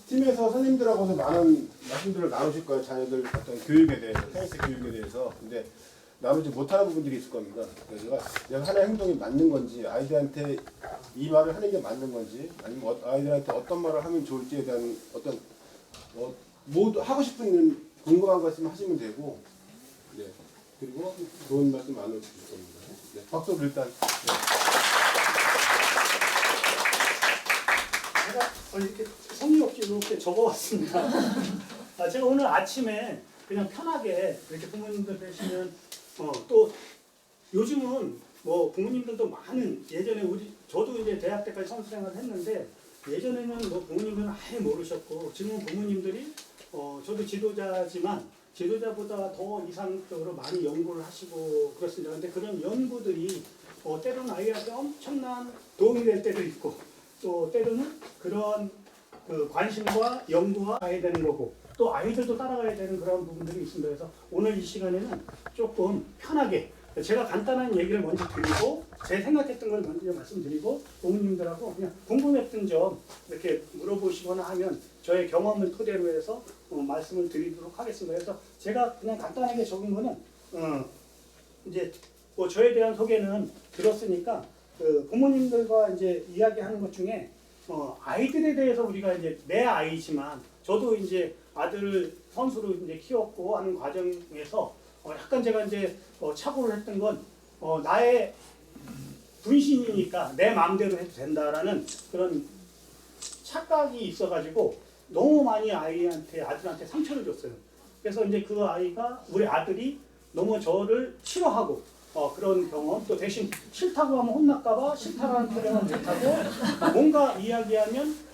팀에서 선생님들하고도 많은 말씀들을 나누실 거예요. 자녀들 어떤 교육에 대해서, 테니스 교육에 대해서. 근데 나누지 못하는 부분들이 있을 겁니다. 그래서 내가 하는 행동이 맞는 건지, 아이들한테 이 말을 하는 게 맞는 건지, 아니면 아이들한테 어떤 말을 하면 좋을지에 대한 어떤 모두 하고 싶은 궁금한 거 있으면 하시면 되고, 네. 그리고 좋은 말씀 나눠주실 겁니다. 네. 박수 일단. 네. 제가 이렇게 성의 없이 이렇게 적어왔습니다. 제가 오늘 아침에 그냥 편하게 이렇게 부모님들 뵈시면 또 요즘은 뭐 부모님들도 많은 예전에 저도 이제 대학 때까지 선수 생활을 했는데 예전에는 뭐 부모님들은 아예 모르셨고 지금은 부모님들이 저도 지도자지만 지도자보다 더 이상적으로 많이 연구를 하시고 그렇습니다. 근데 그런 연구들이 때로는 아이한테 엄청난 도움이 될 때도 있고 또 때로는 그런 그 관심과 연구가 가야 되는 거고 또 아이들도 따라가야 되는 그런 부분들이 있습니다. 그래서 오늘 이 시간에는 조금 편하게 제가 간단한 얘기를 먼저 드리고 제 생각했던 걸 먼저 말씀드리고 부모님들하고 그냥 궁금했던 점 이렇게 물어보시거나 하면 저의 경험을 토대로 해서 말씀을 드리도록 하겠습니다. 그래서 제가 그냥 간단하게 적은 거는 이제 뭐 저에 대한 소개는 들었으니까 그 부모님들과 이제 이야기하는 것 중에 아이들에 대해서 우리가 이제 내 아이지만 저도 이제 아들을 선수로 이제 키웠고 하는 과정에서 약간 제가 이제 착오를 했던 건 나의 분신이니까 내 마음대로 해도 된다라는 그런 착각이 있어가지고 너무 많이 아들한테 상처를 줬어요. 그래서 이제 그 아이가 우리 아들이 너무 저를 싫어하고 그런 경험 또 대신 싫다고 하면 혼날까봐 싫다라는 표현은 못하고 뭔가 이야기하면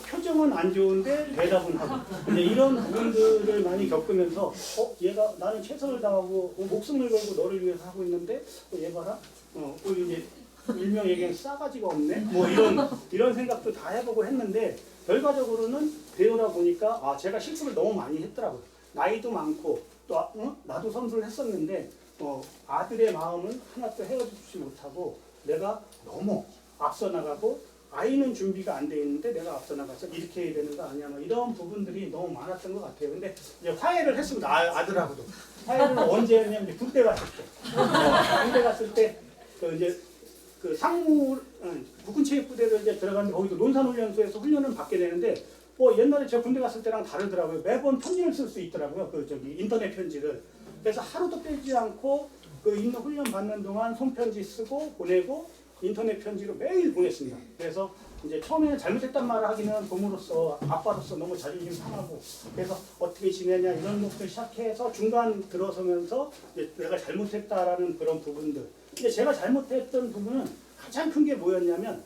표정은 안 좋은데 대답은 하고 이제 이런 부분들을 많이 겪으면서 얘가 나는 최선을 다하고 목숨을 걸고 너를 위해서 하고 있는데 얘 봐라 우리 이제 일명 얘기하면 싸가지가 없네 뭐 이런 생각도 다 해보고 했는데 결과적으로는 배우다 보니까 제가 실수를 너무 많이 했더라고요. 나이도 많고 또 나도 선수를 했었는데 아들의 마음을 하나도 헤어지지 못하고 내가 너무 앞서 나가고 아이는 준비가 안 돼 있는데 내가 앞서 나가서 이렇게 해야 되는 거 아니야 뭐 이런 부분들이 너무 많았던 것 같아요. 근데 이제 화해를 했습니다. 아들하고도 화해를 언제 했냐면 이제 군대 갔을 때 군대 갔을 때 이제 그 상무 국군체육부대로 이제 들어갔는데 거기도 논산훈련소에서 훈련을 받게 되는데 옛날에 제가 군대 갔을 때랑 다르더라고요. 매번 편지를 쓸 수 있더라고요. 인터넷 편지를. 그래서 하루도 빼지 않고 그 있는 훈련 받는 동안 손편지 쓰고 보내고 인터넷 편지로 매일 보냈습니다. 그래서 이제 처음에는 잘못했단 말을 하기는 부모로서 아빠로서 너무 자존심 상하고 그래서 어떻게 지내냐 이런 것부터 시작해서 중간 들어서면서 이제 내가 잘못했다라는 그런 부분들. 근데 제가 잘못했던 부분은 가장 큰 게 뭐였냐면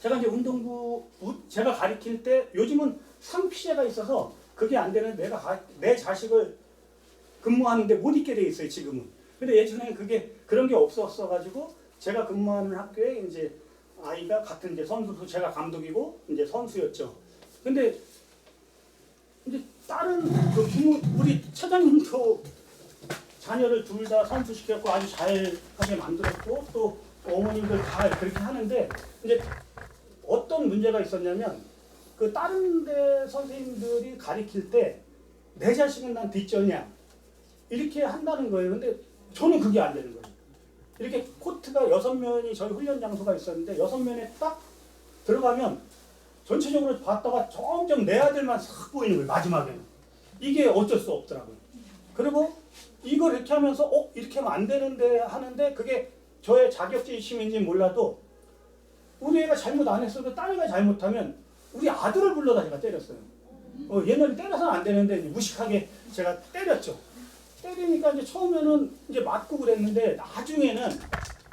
제가 이제 운동부 제가 가르칠 때 요즘은 상피제가 있어서 그게 안 되는 내 자식을 근무하는데 못 있게 돼 있어요 지금은. 근데 예전에는 그런 게 없었어가지고 제가 근무하는 학교에 이제 아이가 같은 이제 선수도 제가 감독이고 이제 선수였죠. 근데 이제 다른 그 우리 차장님도 자녀를 둘 다 선수 시켰고 아주 잘하게 만들었고 또 어머님들 다 그렇게 하는데 이제 어떤 문제가 있었냐면 그 다른 데 선생님들이 가르칠 때 내 자식은 난 뒷전이야 이렇게 한다는 거예요. 근데 저는 그게 안 되는 거예요. 이렇게 코트가 6면이 저희 훈련 장소가 있었는데 6면에 딱 들어가면 전체적으로 봤다가 점점 내 아들만 싹 보이는 거예요. 마지막에는. 이게 어쩔 수 없더라고요. 그리고 이걸 이렇게 하면서 이렇게 하면 안 되는데 하는데 그게 저의 자격지심인지 몰라도 우리 애가 잘못 안 했어도 딴 애가 잘못하면 우리 아들을 불러다 제가 때렸어요. 옛날에 때려서는 안 되는데 무식하게 제가 때렸죠. 때리니까 이제 처음에는 이제 맞고 그랬는데 나중에는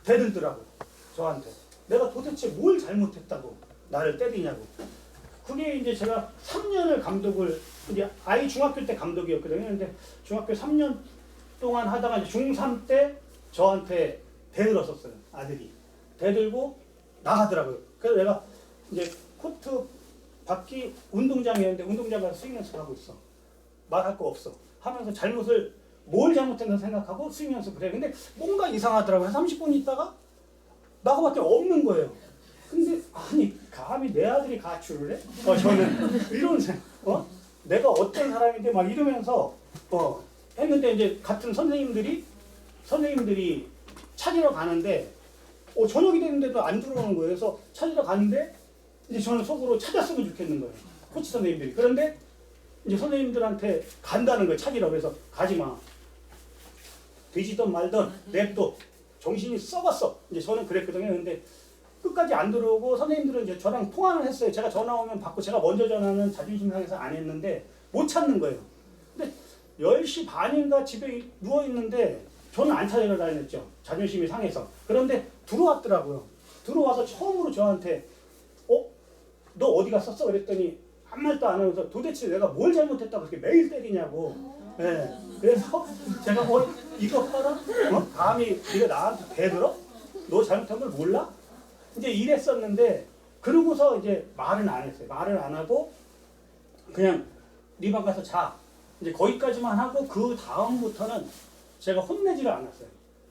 대들더라고요. 저한테. 내가 도대체 뭘 잘못했다고 나를 때리냐고. 그게 이제 제가 3년을 감독을 이제 아이 중학교 때 감독이었거든요. 근데 중학교 3년 동안 하다가 이제 중3 때 저한테 대들었었어요. 아들이. 대들고 나가더라고요. 그래서 내가 이제 코트 밖이 운동장이었는데 운동장 가서 스윙 연습을 하고 있어. 말할 거 없어. 하면서 뭘 잘못했나 생각하고 스윙 연습을 해. 근데 뭔가 이상하더라고요. 30분 있다가 나가봤더니 없는 거예요. 근데 아니 감히 내 아들이 가출을 해? 저는 이런 생각, 내가 어떤 사람인데 막 이러면서 했는데 이제 같은 선생님들이 찾으러 가는데 저녁이 됐는데도 안 들어오는 거예요. 그래서 찾으러 가는데 이제 저는 속으로 찾았으면 좋겠는 거예요. 코치 선생님들이. 그런데 이제 선생님들한테 간다는 거예요. 찾으러. 그래서 가지 마. 되지든 말든 냅둬. 정신이 썩었어. 이제 저는 그랬거든요. 근데 끝까지 안 들어오고 선생님들은 이제 저랑 통화를 했어요. 제가 전화 오면 받고 제가 먼저 전화는 자존심 상해서 안 했는데 못 찾는 거예요. 근데 10시 반인가 집에 누워 있는데 저는 안 찾으러 다녔죠. 자존심이 상해서. 그런데 들어왔더라고요. 들어와서 처음으로 저한테 너 어디 갔었어? 그랬더니 한 말도 안 하면서 도대체 내가 뭘 잘못했다고 그렇게 매일 때리냐고. 네. 그래서 제가 이거 봐라. 감히 네가 나한테 대들어? 너 잘못한 걸 몰라? 이제 이랬었는데 그러고서 이제 말은 안 했어요. 말을 안 하고 그냥 네 방 가서 자. 이제 거기까지만 하고 그 다음부터는 제가 혼내지를 않았어요.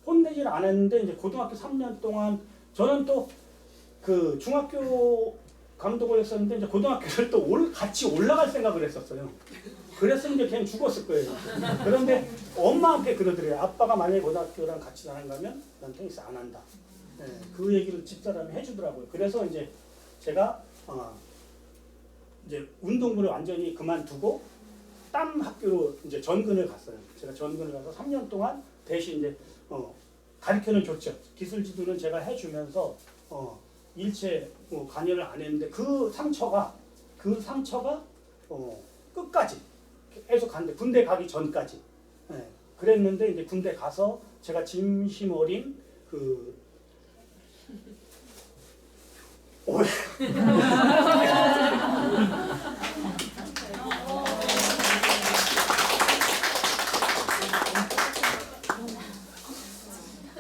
혼내지를 않았는데 이제 고등학교 3년 동안 저는 또 그 중학교 감독을 했었는데 이제 고등학교를 또 같이 올라갈 생각을 했었어요. 그랬으면 이제 걔는 죽었을 거예요. 그런데 엄마한테 그러더래요. 아빠가 만약에 고등학교랑 같이 나랑 가면 난 테니스 안 한다. 네, 그 얘기를 집사람이 해주더라고요. 그래서 이제 제가 이제 운동부를 완전히 그만두고 땀 학교로 이제 전근을 갔어요. 제가 전근을 가서 3년 동안 대신 이제 가르쳐는 줬죠. 기술 지도는 제가 해주면서 일체 관여를 안 했는데 그 상처가 끝까지 계속 갔는데 군대 가기 전까지 그랬는데 이제 군대 가서 제가 진심 어린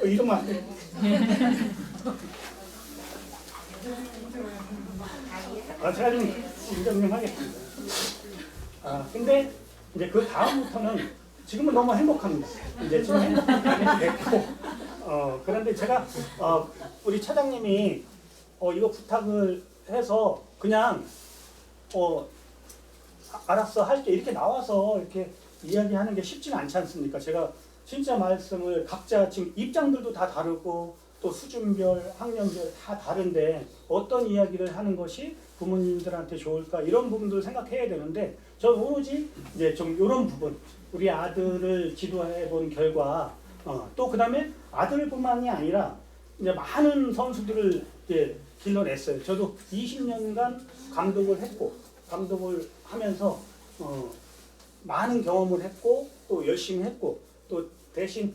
이러면 안 돼. 제가 좀 인정 좀 하겠습니다. 근데 이제 그 다음부터는 지금은 너무 행복합니다. 이제 지금 행복하게 됐고, 그런데 제가 우리 차장님이 이거 부탁을 해서 그냥 알았어 할게 이렇게 나와서 이렇게 이야기하는 게 쉽지는 않지 않습니까? 제가 진짜 말씀을 각자 지금 입장들도 다 다르고 또 수준별, 학년별 다 다른데 어떤 이야기를 하는 것이 부모님들한테 좋을까 이런 부분들을 생각해야 되는데 저는 오로지 이제 좀 이런 부분 우리 아들을 지도해 본 결과 또 그다음에 아들뿐만이 아니라 이제 많은 선수들을 이제 길러냈어요. 저도 20년간 감독을 하면서 많은 경험을 했고 또 열심히 했고 또 대신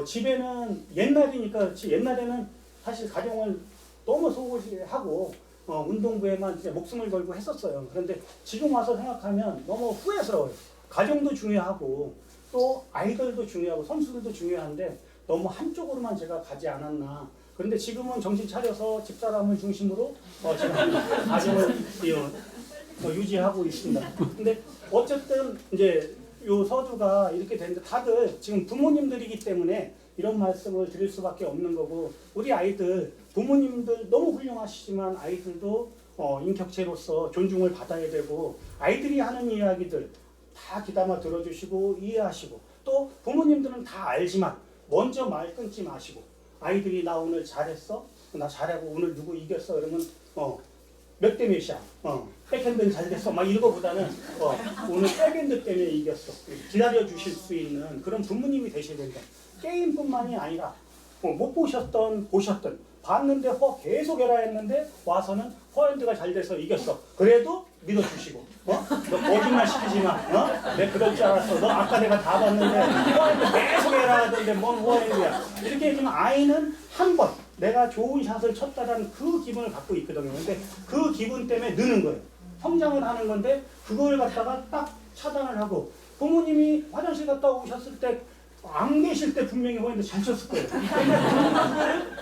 집에는 옛날이니까 그렇지 옛날에는 사실 가정을 너무 소홀히하고 운동부에만 이제 목숨을 걸고 했었어요. 그런데 지금 와서 생각하면 너무 후회스러워요. 가정도 중요하고 또 아이들도 중요하고 선수들도 중요한데 너무 한쪽으로만 제가 가지 않았나. 그런데 지금은 정신 차려서 집사람을 중심으로 제가 가정을 유지하고 있습니다. 근데 어쨌든 이제 요 서두가 이렇게 되는데 다들 지금 부모님들이기 때문에 이런 말씀을 드릴 수밖에 없는 거고 우리 아이들 부모님들 너무 훌륭하시지만 아이들도 인격체로서 존중을 받아야 되고 아이들이 하는 이야기들 다 귀담아 들어주시고 이해하시고 또 부모님들은 다 알지만 먼저 말 끊지 마시고 아이들이 나 오늘 잘했어? 나 잘하고 오늘 누구 이겼어? 그러면 몇 대 몇이야? 백핸드는 잘 됐어. 막 이거보다는 오늘 백핸드 때문에 이겼어. 기다려 주실 수 있는 그런 부모님이 되셔야 된다. 게임뿐만이 아니라 못 보셨던 보셨던 봤는데 계속 해라 했는데 와서는 포핸드가 잘 돼서 이겼어. 그래도 믿어주시고 너 거짓말 시키지 마. 내가 그럴 줄 알았어. 너 아까 내가 다 봤는데 포핸드 계속 해라 하던데 뭔 포핸드야. 이렇게 해주면 아이는 한 번 내가 좋은 샷을 쳤다라는 그 기분을 갖고 있거든요. 근데 그 기분 때문에 느는 거예요. 성장을 하는 건데 그걸 갖다가 딱 차단을 하고 부모님이 화장실 갔다 오셨을 때 안 계실 때 분명히 포핸드 잘 쳤을 거예요.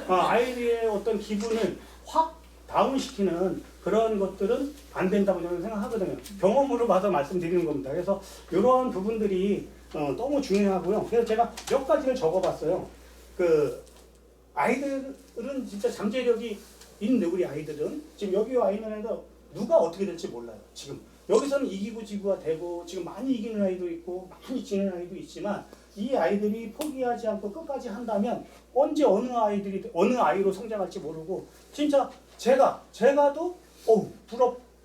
아이의 어떤 기분을 확 다운시키는 그런 것들은 안 된다고 저는 생각하거든요. 경험으로 봐서 말씀드리는 겁니다. 그래서 이런 부분들이 너무 중요하고요. 그래서 제가 몇 가지를 적어봤어요. 아이들은 진짜 잠재력이 있는데 우리 아이들은 지금 여기 와 있는 애들 누가 어떻게 될지 몰라요. 지금 여기서는 이기고 지구가 되고 지금 많이 이기는 아이도 있고 많이 지는 아이도 있지만 이 아이들이 포기하지 않고 끝까지 한다면 언제 어느 아이로 성장할지 모르고 진짜 제가도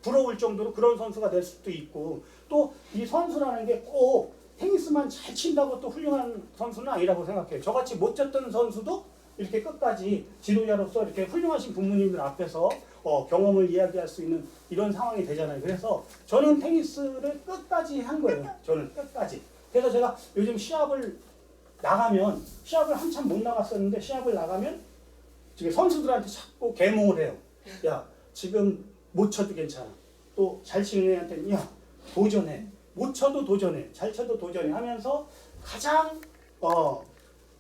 부러울 정도로 그런 선수가 될 수도 있고 또 이 선수라는 게 꼭 테니스만 잘 친다고 또 훌륭한 선수는 아니라고 생각해요. 저같이 못 쳤던 선수도 이렇게 끝까지 지도자로서 이렇게 훌륭하신 부모님들 앞에서 경험을 이야기할 수 있는 이런 상황이 되잖아요. 그래서 저는 테니스를 끝까지 한 거예요. 저는 끝까지. 그래서 제가 요즘 시합을 한참 못 나갔었는데 시합을 나가면 지금 선수들한테 자꾸 계몽을 해요. 야, 지금 못 쳐도 괜찮아. 또 잘 치는 애한테는 야, 도전해. 못 쳐도 도전해. 잘 쳐도 도전해 하면서 가장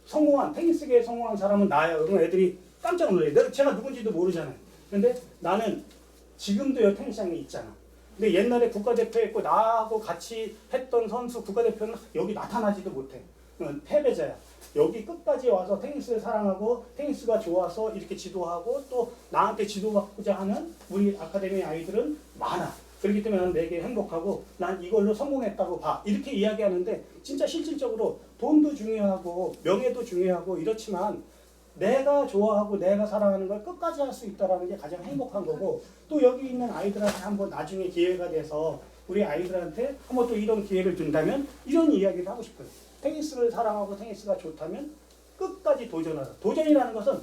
성공한 테니스계에 성공한 사람은 나예요. 그러면 애들이 깜짝 놀래요. 제가 누군지도 모르잖아요. 근데 나는 지금도 여 테니스장에 있잖아. 근데 옛날에 국가대표했고 나하고 같이 했던 선수 국가대표는 여기 나타나지도 못해. 패배자야. 여기 끝까지 와서 테니스를 사랑하고 테니스가 좋아서 이렇게 지도하고 또 나한테 지도받고자 하는 우리 아카데미 아이들은 많아. 그렇기 때문에 난 되게 행복하고 난 이걸로 성공했다고 봐. 이렇게 이야기하는데 진짜 실질적으로 돈도 중요하고 명예도 중요하고 이렇지만 내가 좋아하고 내가 사랑하는 걸 끝까지 할 수 있다는 게 가장 행복한 거고 또 여기 있는 아이들한테 한번 나중에 기회가 돼서 우리 아이들한테 한번 또 이런 기회를 준다면 이런 이야기를 하고 싶어요. 테니스를 사랑하고 테니스가 좋다면 끝까지 도전하라. 도전이라는 것은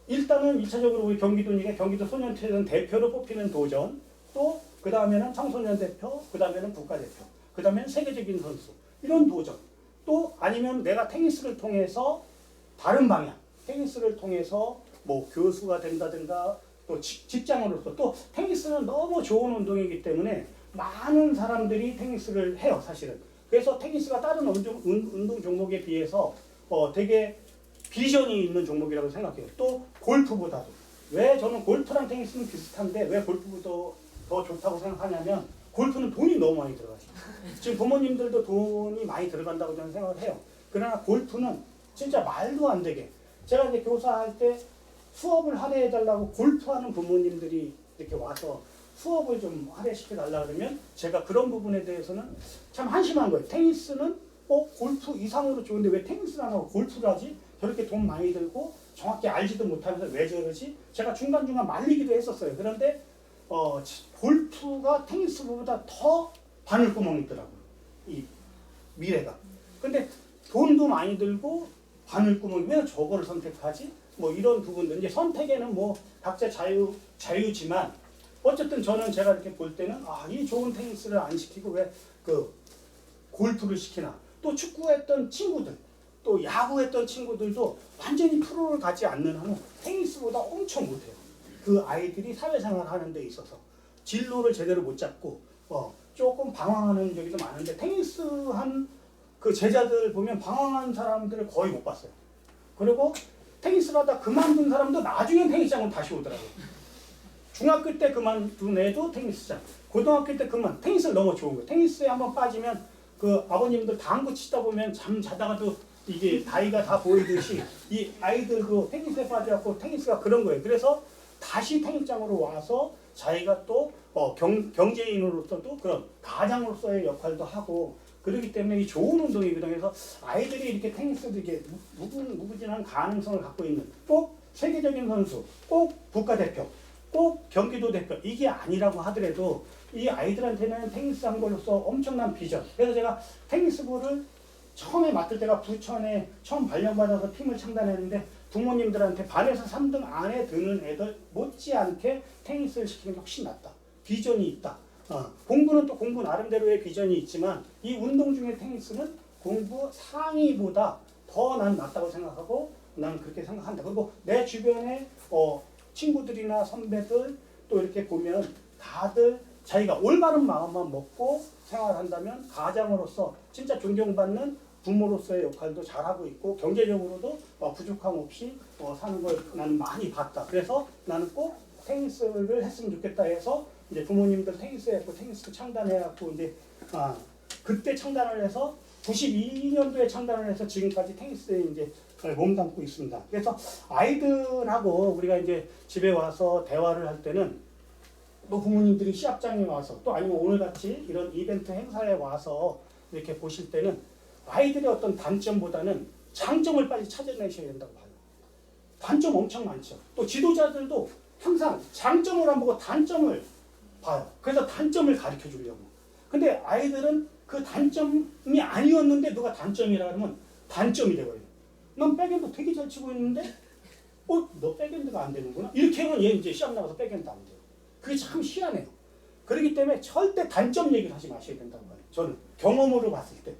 일단은 2차적으로 우리 경기도니까 경기도 소년체전 대표로 뽑히는 도전 또 그 다음에는 청소년 대표, 그 다음에는 국가대표, 그 다음에는 세계적인 선수 이런 도전 또 아니면 내가 테니스를 통해서 다른 방향 테니스를 통해서 뭐 교수가 된다든가 또 직장으로서 또 테니스는 너무 좋은 운동이기 때문에 많은 사람들이 테니스를 해요 사실은. 그래서 테니스가 다른 운동 종목에 비해서 되게 비전이 있는 종목이라고 생각해요. 또 골프보다도. 왜 저는 골프랑 테니스는 비슷한데 왜 골프보다 더 좋다고 생각하냐면 골프는 돈이 너무 많이 들어가요. 지금 부모님들도 돈이 많이 들어간다고 저는 생각을 해요. 그러나 골프는 진짜 말도 안 되게 제가 이제 교사할 때 수업을 할애해달라고 골프하는 부모님들이 이렇게 와서 수업을 좀 할애시켜달라 그러면 제가 그런 부분에 대해서는 참 한심한 거예요. 테니스는 골프 이상으로 좋은데 왜 테니스를 안 하고 골프를 하지? 저렇게 돈 많이 들고 정확히 알지도 못하면서 왜 저러지? 제가 중간중간 말리기도 했었어요. 그런데 골프가 테니스보다 더 바늘구멍이 있더라고요. 이 미래가. 근데 돈도 많이 들고 바늘구멍이 왜 저거를 선택하지? 뭐 이런 부분들 이제 선택에는 뭐 각자 자유지만 어쨌든 저는 제가 이렇게 볼 때는 이 좋은 테니스를 안 시키고 왜 그 골프를 시키나. 또 축구했던 친구들 또 야구했던 친구들도 완전히 프로를 가지 않는 한은 테니스보다 엄청 못해요. 그 아이들이 사회생활 하는 데 있어서 진로를 제대로 못 잡고 조금 방황하는 적이 좀 많은데 테니스 한 그 제자들 보면 방황한 사람들을 거의 못 봤어요. 그리고 테니스를 하다 그만둔 사람도 나중엔 테니스장으로 다시 오더라고요. 중학교 때 그만둔 애도 테니스장, 고등학교 때 테니스를 너무 좋은 거예요. 테니스에 한번 빠지면 그 아버님들 당구 치다 보면 잠 자다가도 이게 다리가 다 보이듯이 이 아이들도 테니스에 빠져갖고 테니스가 그런 거예요. 그래서 다시 테니스장으로 와서 자기가 또 경제인으로서도 그런 가장으로서의 역할도 하고 그렇기 때문에 이 좋은 운동이거든요. 그래서 아이들이 이렇게 테니스도 이게 무궁무진한 가능성을 갖고 있는 꼭 세계적인 선수, 꼭 국가대표, 꼭 경기도 대표 이게 아니라고 하더라도 이 아이들한테는 테니스 한 걸로서 엄청난 비전. 그래서 제가 테니스부를 처음에 맡을 때가 부천에 처음 발령받아서 팀을 창단했는데 부모님들한테 반에서 3등 안에 드는 애들 못지않게 테니스를 시키는 게 훨씬 낫다. 비전이 있다. 공부는 또 공부 나름대로의 비전이 있지만 이 운동 중에 테니스는 공부 상위보다 더 난 낫다고 생각하고 나는 그렇게 생각한다. 그리고 내 주변에 친구들이나 선배들 또 이렇게 보면 다들 자기가 올바른 마음만 먹고 생활한다면 가장으로서 진짜 존경받는 부모로서의 역할도 잘하고 있고 경제적으로도 부족함 없이 사는 걸 나는 많이 봤다. 그래서 나는 꼭 테니스를 했으면 좋겠다 해서 이제 부모님들 테니스 했고 테니스 창단해갖고 이제 그때 창단을 해서 92년도에 창단을 해서 지금까지 테니스에 이제 몸담고 있습니다. 그래서 아이들하고 우리가 이제 집에 와서 대화를 할 때는 또 부모님들이 시합장에 와서 또 아니면 오늘같이 이런 이벤트 행사에 와서 이렇게 보실 때는 아이들의 어떤 단점보다는 장점을 빨리 찾아내셔야 된다고 봐요. 단점 엄청 많죠. 또 지도자들도 항상 장점을 안 보고 단점을 봐요. 그래서 단점을 가르쳐 주려고. 근데 아이들은 그 단점이 아니었는데 누가 단점이라 그러면 단점이 되거든요. 넌 백핸드 되게 잘 치고 있는데 너 백핸드가 안 되는구나. 이렇게 하면 얘 이제 시합 나가서 백핸드 안 돼요. 그게 참 희한해요. 그렇기 때문에 절대 단점 얘기를 하지 마셔야 된다고 봐요. 저는 경험으로 봤을 때.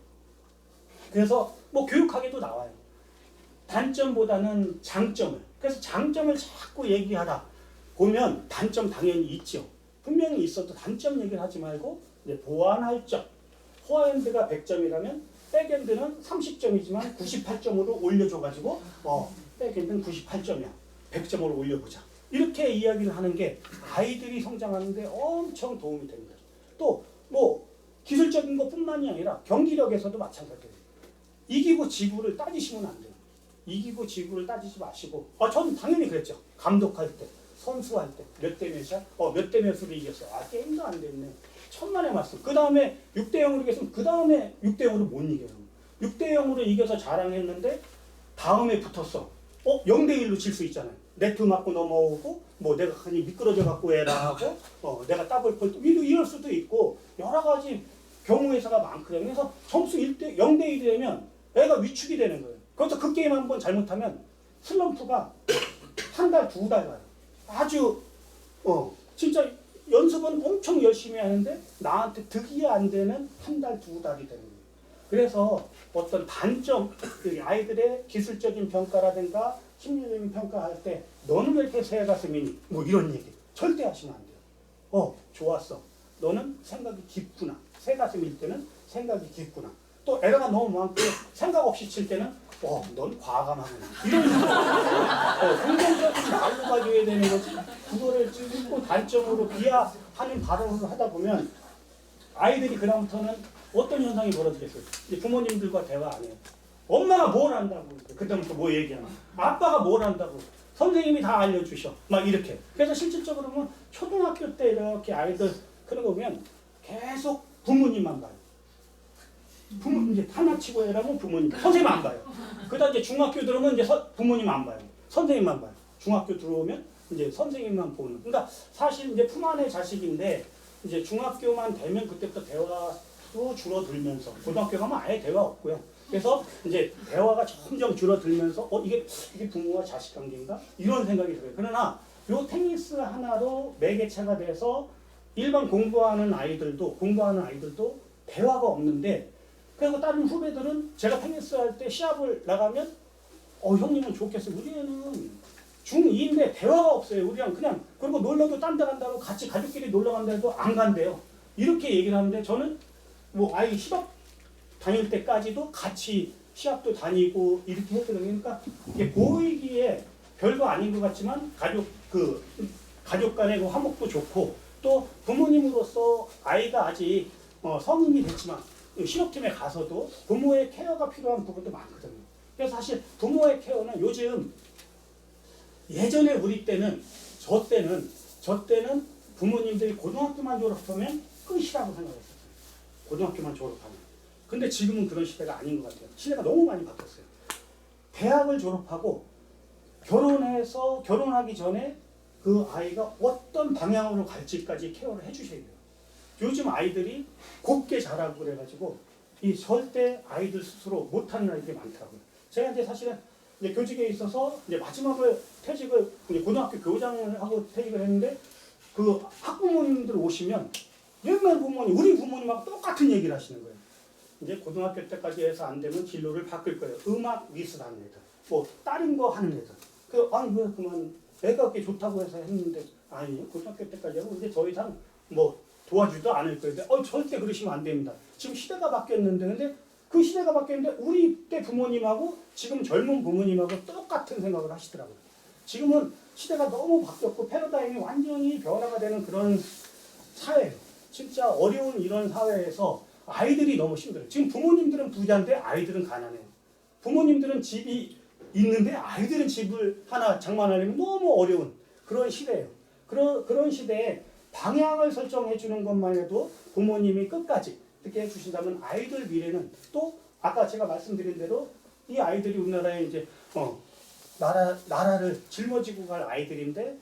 그래서 뭐 교육학에도 나와요. 단점보다는 장점을. 그래서 장점을 자꾸 얘기하다 보면 단점 당연히 있죠. 분명히 있어도 단점 얘기를 하지 말고 이제 보완할 점. 포핸드가 100점이라면 백핸드는 30점이지만 98점으로 올려줘가지고 백핸드는 98점이야. 100점으로 올려보자. 이렇게 이야기를 하는 게 아이들이 성장하는데 엄청 도움이 됩니다. 또 뭐 기술적인 것뿐만이 아니라 경기력에서도 마찬가지예요. 이기고 지구를 따지시면 안 돼요. 이기고 지구를 따지지 마시고 저는 당연히 그랬죠. 감독할 때, 선수할 때 몇 대 몇이야? 몇 대 몇으로 이겼어. 게임도 안 됐네. 천만의 말씀. 그 다음에 6대 0으로 이겼으면 그 다음에 6대 0으로 못 이겨요. 6대 0으로 이겨서 자랑했는데 다음에 붙었어. 0대 1로 질 수 있잖아요. 네트 맞고 넘어오고 뭐 내가 괜히 미끄러져 갖고 해라 하고 내가 더블 이럴 수도 있고 여러 가지 경우의 수가 많거든요. 그래서 점수 0대 1이 되면 애가 위축이 되는 거예요. 그래서 그 게임 한번 잘못하면 슬럼프가 한 달, 두 달 가요. 아주 진짜 연습은 엄청 열심히 하는데 나한테 득이 안 되는 한 달, 두 달이 되는 거예요. 그래서 어떤 단점, 아이들의 기술적인 평가라든가 심리적인 평가할 때 너는 왜 이렇게 새 가슴이니? 뭐 이런 얘기 절대 하시면 안 돼요. 좋았어. 너는 생각이 깊구나. 새 가슴일 때는 생각이 깊구나. 또 에러가 너무 많고 생각 없이 칠 때는 넌 과감하구나. 이런 식으로 긍정적인 말로 가져야 되는 거지. 그거를 찍고 단점으로 비하하는 발언을 하다 보면 아이들이 그다음부터는 어떤 현상이 벌어지겠어요? 이제 부모님들과 대화 안 해요. 엄마가 뭘 한다고 그다음부터 뭐 얘기하나? 아빠가 뭘 한다고? 선생님이 다 알려주셔. 막 이렇게. 그래서 실질적으로 보면 초등학교 때 이렇게 아이들 그런 거 보면 계속 부모님만 봐요. 부모님 이제 하나 치고 해라면 부모님, 선생님 안 봐요. 그다음 이제 중학교 들어오면 이제 부모님 안 봐요. 선생님만 봐요. 중학교 들어오면 이제 선생님만 보는. 그러니까 사실 이제 품 안의 자식인데 이제 중학교만 되면 그때부터 대화도 줄어들면서 고등학교 가면 아예 대화 없고요. 그래서 이제 대화가 점점 줄어들면서 이게 부모와 자식 관계인가 이런 생각이 들어요. 그러나 요 테니스 하나로 매개체가 돼서 일반 공부하는 아이들도 대화가 없는데. 그리고 다른 후배들은 제가 테니스 할 때 시합을 나가면 형님은 좋겠어요. 우리는 중2인데 대화가 없어요. 우리랑 그냥 그리고 놀러도 딴 데 간다고 같이 가족끼리 놀러 간다고 안 간대요. 이렇게 얘기를 하는데 저는 뭐 아이 시합 다닐 때까지도 같이 시합도 다니고 이렇게 했거든요. 그러니까 이게 보이기에 별거 아닌 것 같지만 가족 간의 그 화목도 좋고 또 부모님으로서 아이가 아직 성인이 됐지만 실업팀에 가서도 부모의 케어가 필요한 부분도 많거든요. 그래서 사실 부모의 케어는 요즘 예전에 우리 때는 저 때는 부모님들이 고등학교만 졸업하면 끝이라고 생각했었어요. 고등학교만 졸업하면. 근데 지금은 그런 시대가 아닌 것 같아요. 시대가 너무 많이 바뀌었어요. 대학을 졸업하고 결혼하기 전에 그 아이가 어떤 방향으로 갈지까지 케어를 해주셔야 돼요. 요즘 아이들이 곱게 자라고 그래가지고 절대 아이들 스스로 못하는 아이들이 많더라고요. 제가 이제 사실은 이제 교직에 있어서 이제 마지막으로 퇴직을 이제 고등학교 교장을 하고 퇴직을 했는데 그 학부모님들 오시면 옛날 부모님, 우리 부모님하고 똑같은 얘기를 하시는 거예요. 이제 고등학교 때까지 해서 안 되면 진로를 바꿀 거예요. 음악 미술하는 애들, 뭐 다른 거 하는 애들. 왜 그만 애가 그렇게 좋다고 해서 했는데 아니 고등학교 때까지 하고 이제 더 이상 뭐 도와주지도 않을 거예요. 절대 그러시면 안 됩니다. 지금 시대가 바뀌었는데 근데 그 시대가 바뀌었는데 우리 때 부모님하고 지금 젊은 부모님하고 똑같은 생각을 하시더라고요. 지금은 시대가 너무 바뀌었고 패러다임이 완전히 변화가 되는 그런 사회예요. 진짜 어려운 이런 사회에서 아이들이 너무 힘들어요. 지금 부모님들은 부자인데 아이들은 가난해요. 부모님들은 집이 있는데 아이들은 집을 하나 장만하려면 너무 어려운 그런 시대예요. 그런 시대에 방향을 설정해 주는 것만 해도 부모님이 끝까지 이렇게 해주신다면 아이들 미래는 또 아까 제가 말씀드린 대로 이 아이들이 우리나라에 이제 나라를 짊어지고 갈 아이들인데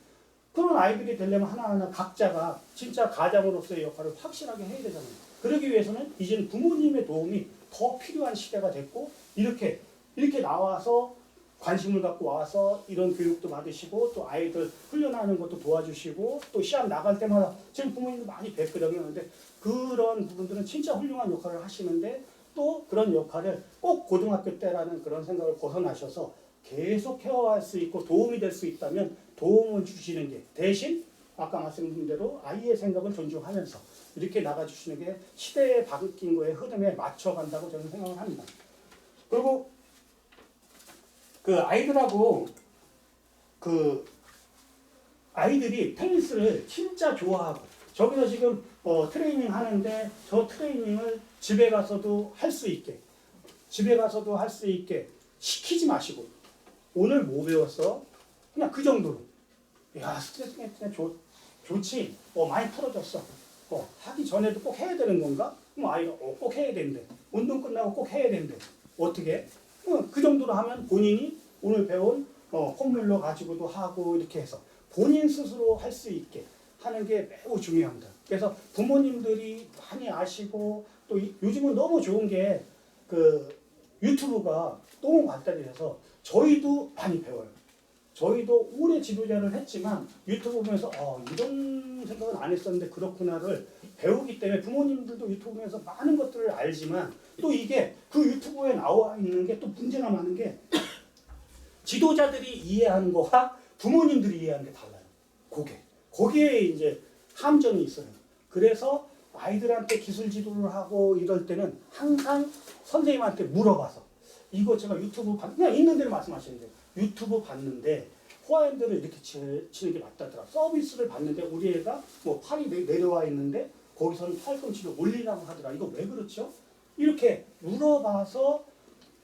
그런 아이들이 되려면 하나하나 각자가 진짜 가장으로서의 역할을 확실하게 해야 되잖아요. 그러기 위해서는 이제는 부모님의 도움이 더 필요한 시대가 됐고 이렇게 나와서 관심을 갖고 와서 이런 교육도 받으시고 또 아이들 훈련하는 것도 도와주시고 또 시합 나갈 때마다 지금 부모님도 많이 뵙거든요. 그런데 그런 부분들은 진짜 훌륭한 역할을 하시는데 또 그런 역할을 꼭 고등학교 때라는 그런 생각을 벗어나셔서 계속 해와할 수 있고 도움이 될 수 있다면 도움을 주시는 게 대신 아까 말씀드린 대로 아이의 생각을 존중하면서 이렇게 나가주시는 게 시대에 바뀐 거에 흐름에 맞춰간다고 저는 생각을 합니다. 그리고 그 아이들하고 그 아이들이 테니스를 진짜 좋아하고 저기서 지금 트레이닝 하는데 저 트레이닝을 집에 가서도 할 수 있게 시키지 마시고 오늘 뭐 배웠어? 그냥 그 정도로 야 스트레스 그냥 좋지 많이 풀어졌어 하기 전에도 꼭 해야 되는 건가? 그럼 아이가 꼭 해야 된대 운동 끝나고 꼭 해야 된대 어떻게? 그 정도로 하면 본인이 오늘 배운 폼뮬러 가지고도 하고 이렇게 해서 본인 스스로 할 수 있게 하는 게 매우 중요합니다. 그래서 부모님들이 많이 아시고 또 요즘은 너무 좋은 게 그 유튜브가 너무 발달이 돼서 저희도 많이 배워요. 저희도 오래 지도자를 했지만 유튜브 보면서 이런 생각은 안 했었는데 그렇구나를 배우기 때문에 부모님들도 유튜브 보면서 많은 것들을 알지만 또 이게 그 유튜브에 나와 있는 게 또 문제가 많은 게 지도자들이 이해하는 거와 부모님들이 이해하는 게 달라요. 거기에 이제 함정이 있어요. 그래서 아이들한테 기술 지도를 하고 이럴 때는 항상 선생님한테 물어봐서 이거 제가 유튜브 그냥 있는 대로 말씀하시면 돼요. 유튜브 봤는데 포핸드를 이렇게 치는 게 맞다더라. 서비스를 봤는데 우리 애가 뭐 팔이 내려와 있는데 거기서는 팔꿈치를 올리라고 하더라. 이거 왜 그렇죠? 이렇게 물어봐서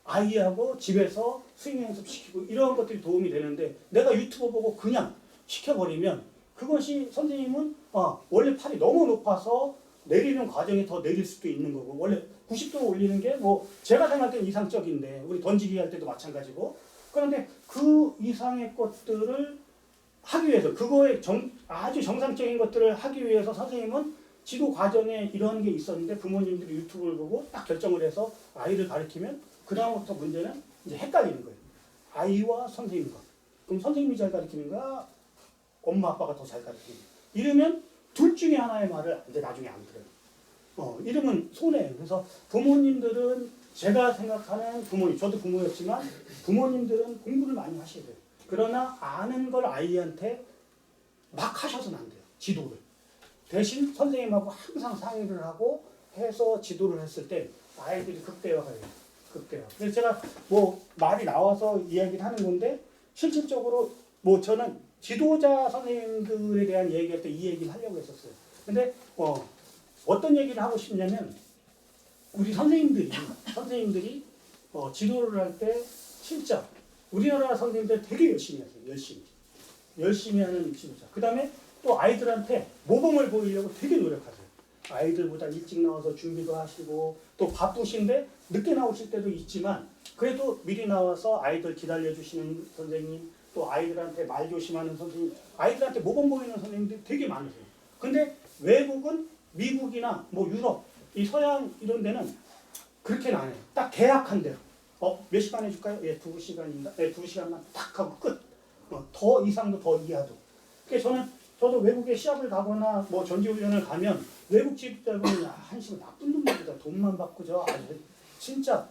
아이하고 집에서 스윙 연습시키고 이런 것들이 도움이 되는데 내가 유튜브 보고 그냥 시켜버리면 그것이 선생님은 원래 팔이 너무 높아서 내리는 과정이 더 내릴 수도 있는 거고 원래 90도 올리는 게 뭐 제가 생각할 때는 이상적인데 우리 던지기 할 때도 마찬가지고 그런데 그 이상의 것들을 하기 위해서 그거에 아주 정상적인 것들을 하기 위해서 선생님은 지도 과정에 이런 게 있었는데 부모님들이 유튜브를 보고 딱 결정을 해서 아이를 가르치면 그 다음부터 문제는 이제 헷갈리는 거예요. 아이와 선생님과. 그럼 선생님이 잘 가르치는가 엄마 아빠가 더 잘 가르치는가. 이러면 둘 중에 하나의 말을 이제 나중에 안 들어요. 이러면 손해예요. 그래서 부모님들은 제가 생각하는 부모님, 저도 부모였지만 부모님들은 공부를 많이 하셔야 돼요. 그러나 아는 걸 아이한테 막 하셔서는 안 돼요. 지도를. 대신 선생님하고 항상 상의를 하고 해서 지도를 했을 때 아이들이 극대화가 돼요. 극대화. 그래서 제가 뭐 말이 나와서 이야기를 하는 건데 실질적으로 뭐 저는 지도자 선생님들에 대한 얘기할 때 이 얘기를 하려고 했었어요. 근데 어떤 얘기를 하고 싶냐면 우리 선생님들이 지도를 할 때 진짜 우리나라 선생님들 되게 열심히 하세요. 열심히 하는 지도자. 그 다음에 또 아이들한테 모범을 보이려고 되게 노력하세요. 아이들보다 일찍 나와서 준비도 하시고 또 바쁘신데 늦게 나오실 때도 있지만 그래도 미리 나와서 아이들 기다려주시는 선생님 또 아이들한테 말 조심하는 선생님 아이들한테 모범 보이는 선생님들이 되게 많으세요. 근데 외국은 미국이나 뭐 유럽 이 서양 이런 데는 그렇게는 안 해요. 딱 계약한 대로 몇 시간 해줄까요? 예, 2시간입니다. 예, 2시간만 딱 하고 끝. 더 이상도 더 이하도. 그래서 저도 외국에 시합을 가거나 뭐 전지훈련을 가면 외국 지도자분이 한심한 나쁜 놈들이다. 돈만 받고 진짜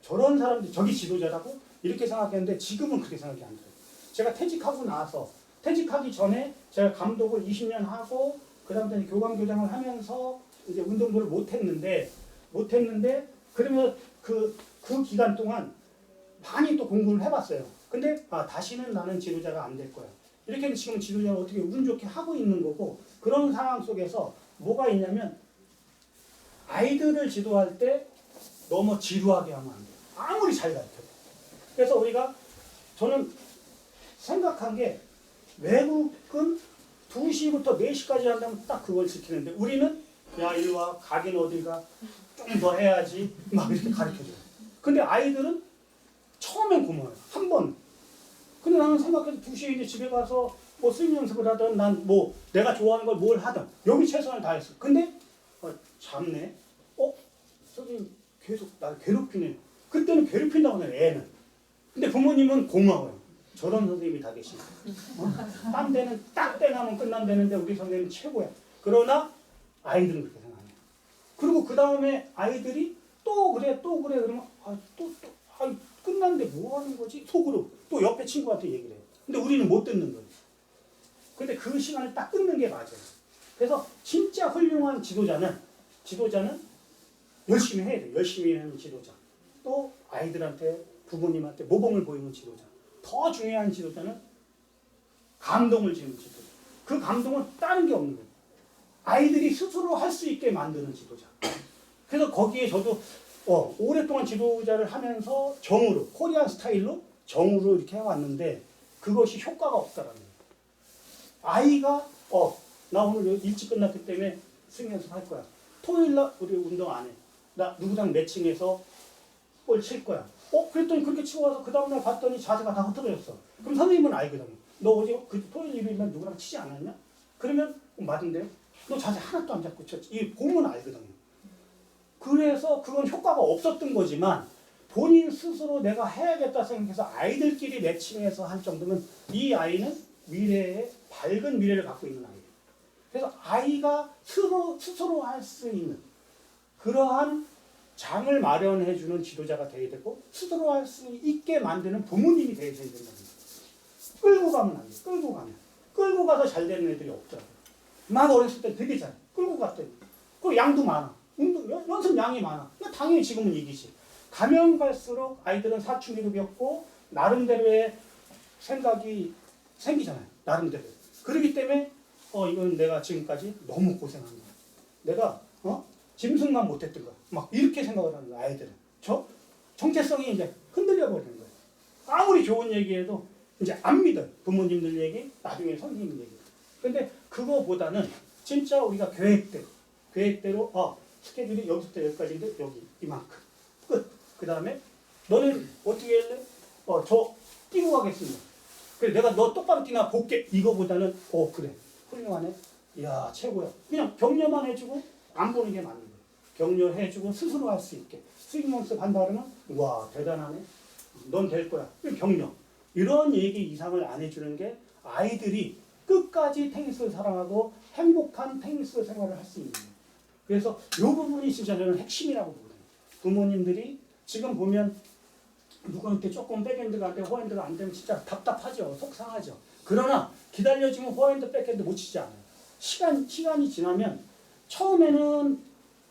저런 사람들이 저기 지도자라고 이렇게 생각했는데 지금은 그렇게 생각이 안 들어요. 제가 퇴직하기 전에 제가 감독을 20년 하고 그 다음에 교감교장을 하면서 이제 운동부를 못했는데 그러면 그 기간 동안 많이 또 공부를 해봤어요. 근데 다시는 나는 지도자가 안 될 거야. 이렇게 지금 지도자가 어떻게 운 좋게 하고 있는 거고 그런 상황 속에서 뭐가 있냐면 아이들을 지도할 때 너무 지루하게 하면 안 돼요. 아무리 잘 가르쳐도. 그래서 우리가 저는 생각한 게 외국은 2시부터 4시까지 한다면 딱 그걸 지키는데 우리는 야 이리 와 가긴 어딜 가 좀 더 해야지 막 이렇게 가르쳐줘요. 근데 아이들은 처음엔 고마워요. 한 번. 근데 나는 생각해도 2시에 이제 집에 가서 뭐 스윙 연습을 하든 난 뭐 내가 좋아하는 걸 뭘 하든 여기 최선을 다했어. 근데 잡네. 선생님 계속 날 괴롭히네. 그때는 괴롭힌다고 해요 애는. 근데 부모님은 고마워요. 저런 선생님이 다 계시네. 딴 데는 딱 땡하면 끝난다는데 우리 선생님은 최고야. 그러나 아이들은 그렇게 생각해요. 그리고 그 다음에 아이들이 또 그래 그러면 끝났는데 뭐 하는 거지? 속으로 또 옆에 친구한테 얘기를 해요. 근데 우리는 못 듣는 거예요. 근데 그 시간을 딱 끊는 게 맞아요. 그래서 진짜 훌륭한 지도자는 열심히 해야 돼요. 열심히 하는 지도자. 또 아이들한테 부모님한테 모범을 보이는 지도자. 더 중요한 지도자는 감동을 주는 지도자. 그 감동은 다른 게 없는 거예요. 아이들이 스스로 할 수 있게 만드는 지도자. 그래서 거기에 저도 오랫동안 지도자를 하면서 정으로 코리안 스타일로 정으로 이렇게 해왔는데 그것이 효과가 없다라는 거예요. 아이가 나 오늘 일찍 끝났기 때문에 스윙 연습할 거야. 토요일날 우리 운동 안 해. 나 누구랑 매칭해서 볼 칠 거야. 그랬더니 그렇게 치고 와서 그 다음날 봤더니 자세가 다 흐트러졌어. 그럼 선생님은 알거든요. 너 어제 그 토요일 일요일날 누구랑 치지 않았냐? 그러면 맞은데요? 너 자세 하나도 안 잡고 쳤지. 이 보면 알거든요. 그래서 그건 효과가 없었던 거지만 본인 스스로 내가 해야겠다 생각해서 아이들끼리 매칭해서 할 정도면 이 아이는 미래에 밝은 미래를 갖고 있는 아이예요. 그래서 아이가 스스로 할 수 있는 그러한 장을 마련해주는 지도자가 되어야 되고 스스로 할 수 있게 만드는 부모님이 되어야 된다는 거예요. 끌고 가면 안 돼요. 끌고 가서 잘 되는 애들이 없더라고요. 막 어렸을 때 되게 잘해. 끌고 갔더니. 그리고 양도 많아. 연습 양이 많아. 그러니까 당연히 지금은 이기지. 가면 갈수록 아이들은 사춘기도 겪고 나름대로의 생각이 생기잖아요. 나름대로. 그렇기 때문에 이건 내가 지금까지 너무 고생한 거야. 내가 짐승만 못했던 거야. 막 이렇게 생각을 하는 거야. 아이들은. 정체성이 이제 흔들려 버리는 거예요. 아무리 좋은 얘기해도 이제 안 믿어요. 부모님들 얘기, 나중에 선생님 얘기. 근데 그거보다는 진짜 우리가 계획대로 스케줄이 여기서부터 여기까지인데 여기 이만큼 끝. 그 다음에 너는 어떻게 할래? 저 뛰고 가겠습니다. 그래 내가 너 똑바로 뛰나 볼게. 이거보다는 그래 훌륭하네. 이야 최고야. 그냥 격려만 해주고 안 보는 게 맞는 거예요. 격려해주고 스스로 할 수 있게 스윙 연습 한다 그러면 와 대단하네. 넌 될 거야. 격려. 이런 얘기 이상을 안 해주는 게 아이들이 끝까지 테니스를 사랑하고 행복한 테니스 생활을 할 수 있는 거예요. 그래서 이 부분이 진짜 저는 핵심이라고 보거든요. 부모님들이 지금 보면 누구한테 조금 백핸드가 안 되고 포핸드가 안 되면 진짜 답답하죠. 속상하죠. 그러나 기다려주면 포핸드 백핸드 못 치지 않아요. 시간이 지나면 처음에는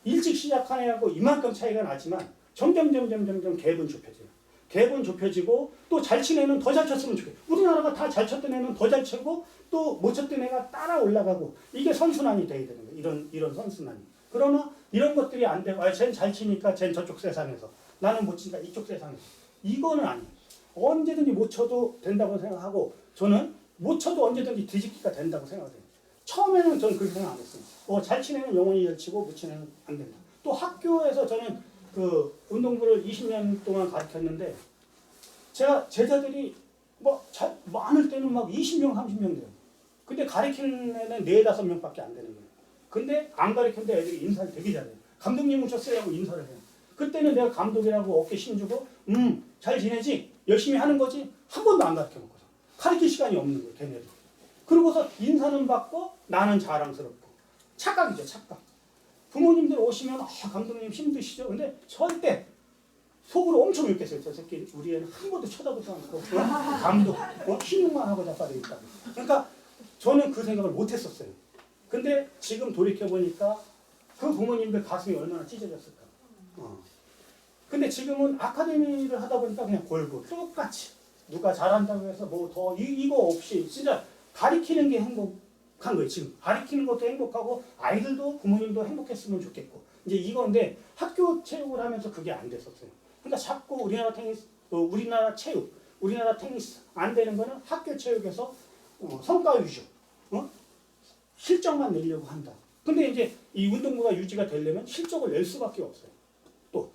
일찍 시작한 애하고 이만큼 차이가 나지만 점점 갭은 좁혀져요. 갭은 좁혀지고 또 잘 치는 애는 더 잘 쳤으면 좋겠어요. 우리나라가 다 잘 쳤던 애는 더 잘 치고 또 못 쳤던 애가 따라 올라가고 이게 선순환이 돼야 되는 거예요. 이런 선순환이. 그러나 이런 것들이 안 되고 쟤는 잘 치니까 쟤는 저쪽 세상에서 나는 못 치니까 이쪽 세상에서 이거는 아니에요. 언제든지 못 쳐도 된다고 생각하고 저는 못 쳐도 언제든지 뒤집기가 된다고 생각해요. 처음에는 저는 그렇게 생각 안 했어요. 잘 치는 애는 영원히 잘 치고 못 치는 애는 안 된다. 또 학교에서 저는 그 운동부를 20년 동안 가르쳤는데 제가 제자들이 많을 때는 막 20명, 30명 돼요. 근데 가르치는 애는 4, 5명밖에 안 되는 거예요. 근데 안 가르쳤는데 애들이 인사를 되게 잘해요. 감독님 오셨어요 하고 인사를 해요. 그때는 내가 감독이라고 어깨 힘주고 잘 지내지? 열심히 하는 거지? 한 번도 안 가르쳐놓고서. 가르칠 시간이 없는 거예요. 걔네들. 그러고서 인사는 받고 나는 자랑스럽고. 착각이죠. 착각. 부모님들 오시면 감독님 힘드시죠? 근데 절대 속으로 엄청 욕했어요. 저 새끼 우리 애는 한 번도 쳐다보지 않고 감독 힘만 하고 자빠져 있다고. 그러니까 저는 그 생각을 못했었어요. 근데 지금 돌이켜보니까 그 부모님들 가슴이 얼마나 찢어졌을까. 근데 지금은 아카데미를 하다 보니까 그냥 골고 똑같이 누가 잘한다고 해서 뭐 더 이거 없이 진짜 가리키는 게 행복한 거예요. 지금 가리키는 것도 행복하고 아이들도 부모님도 행복했으면 좋겠고 이제 이건데 학교 체육을 하면서 그게 안 됐었어요. 그러니까 자꾸 우리나라 테니스 우리나라 체육, 우리나라 테니스 안 되는 거는 학교 체육에서 성과 위주, 실적만 내려고 한다. 근데 이제 이 운동부가 유지가 되려면 실적을 낼 수밖에 없어요. 또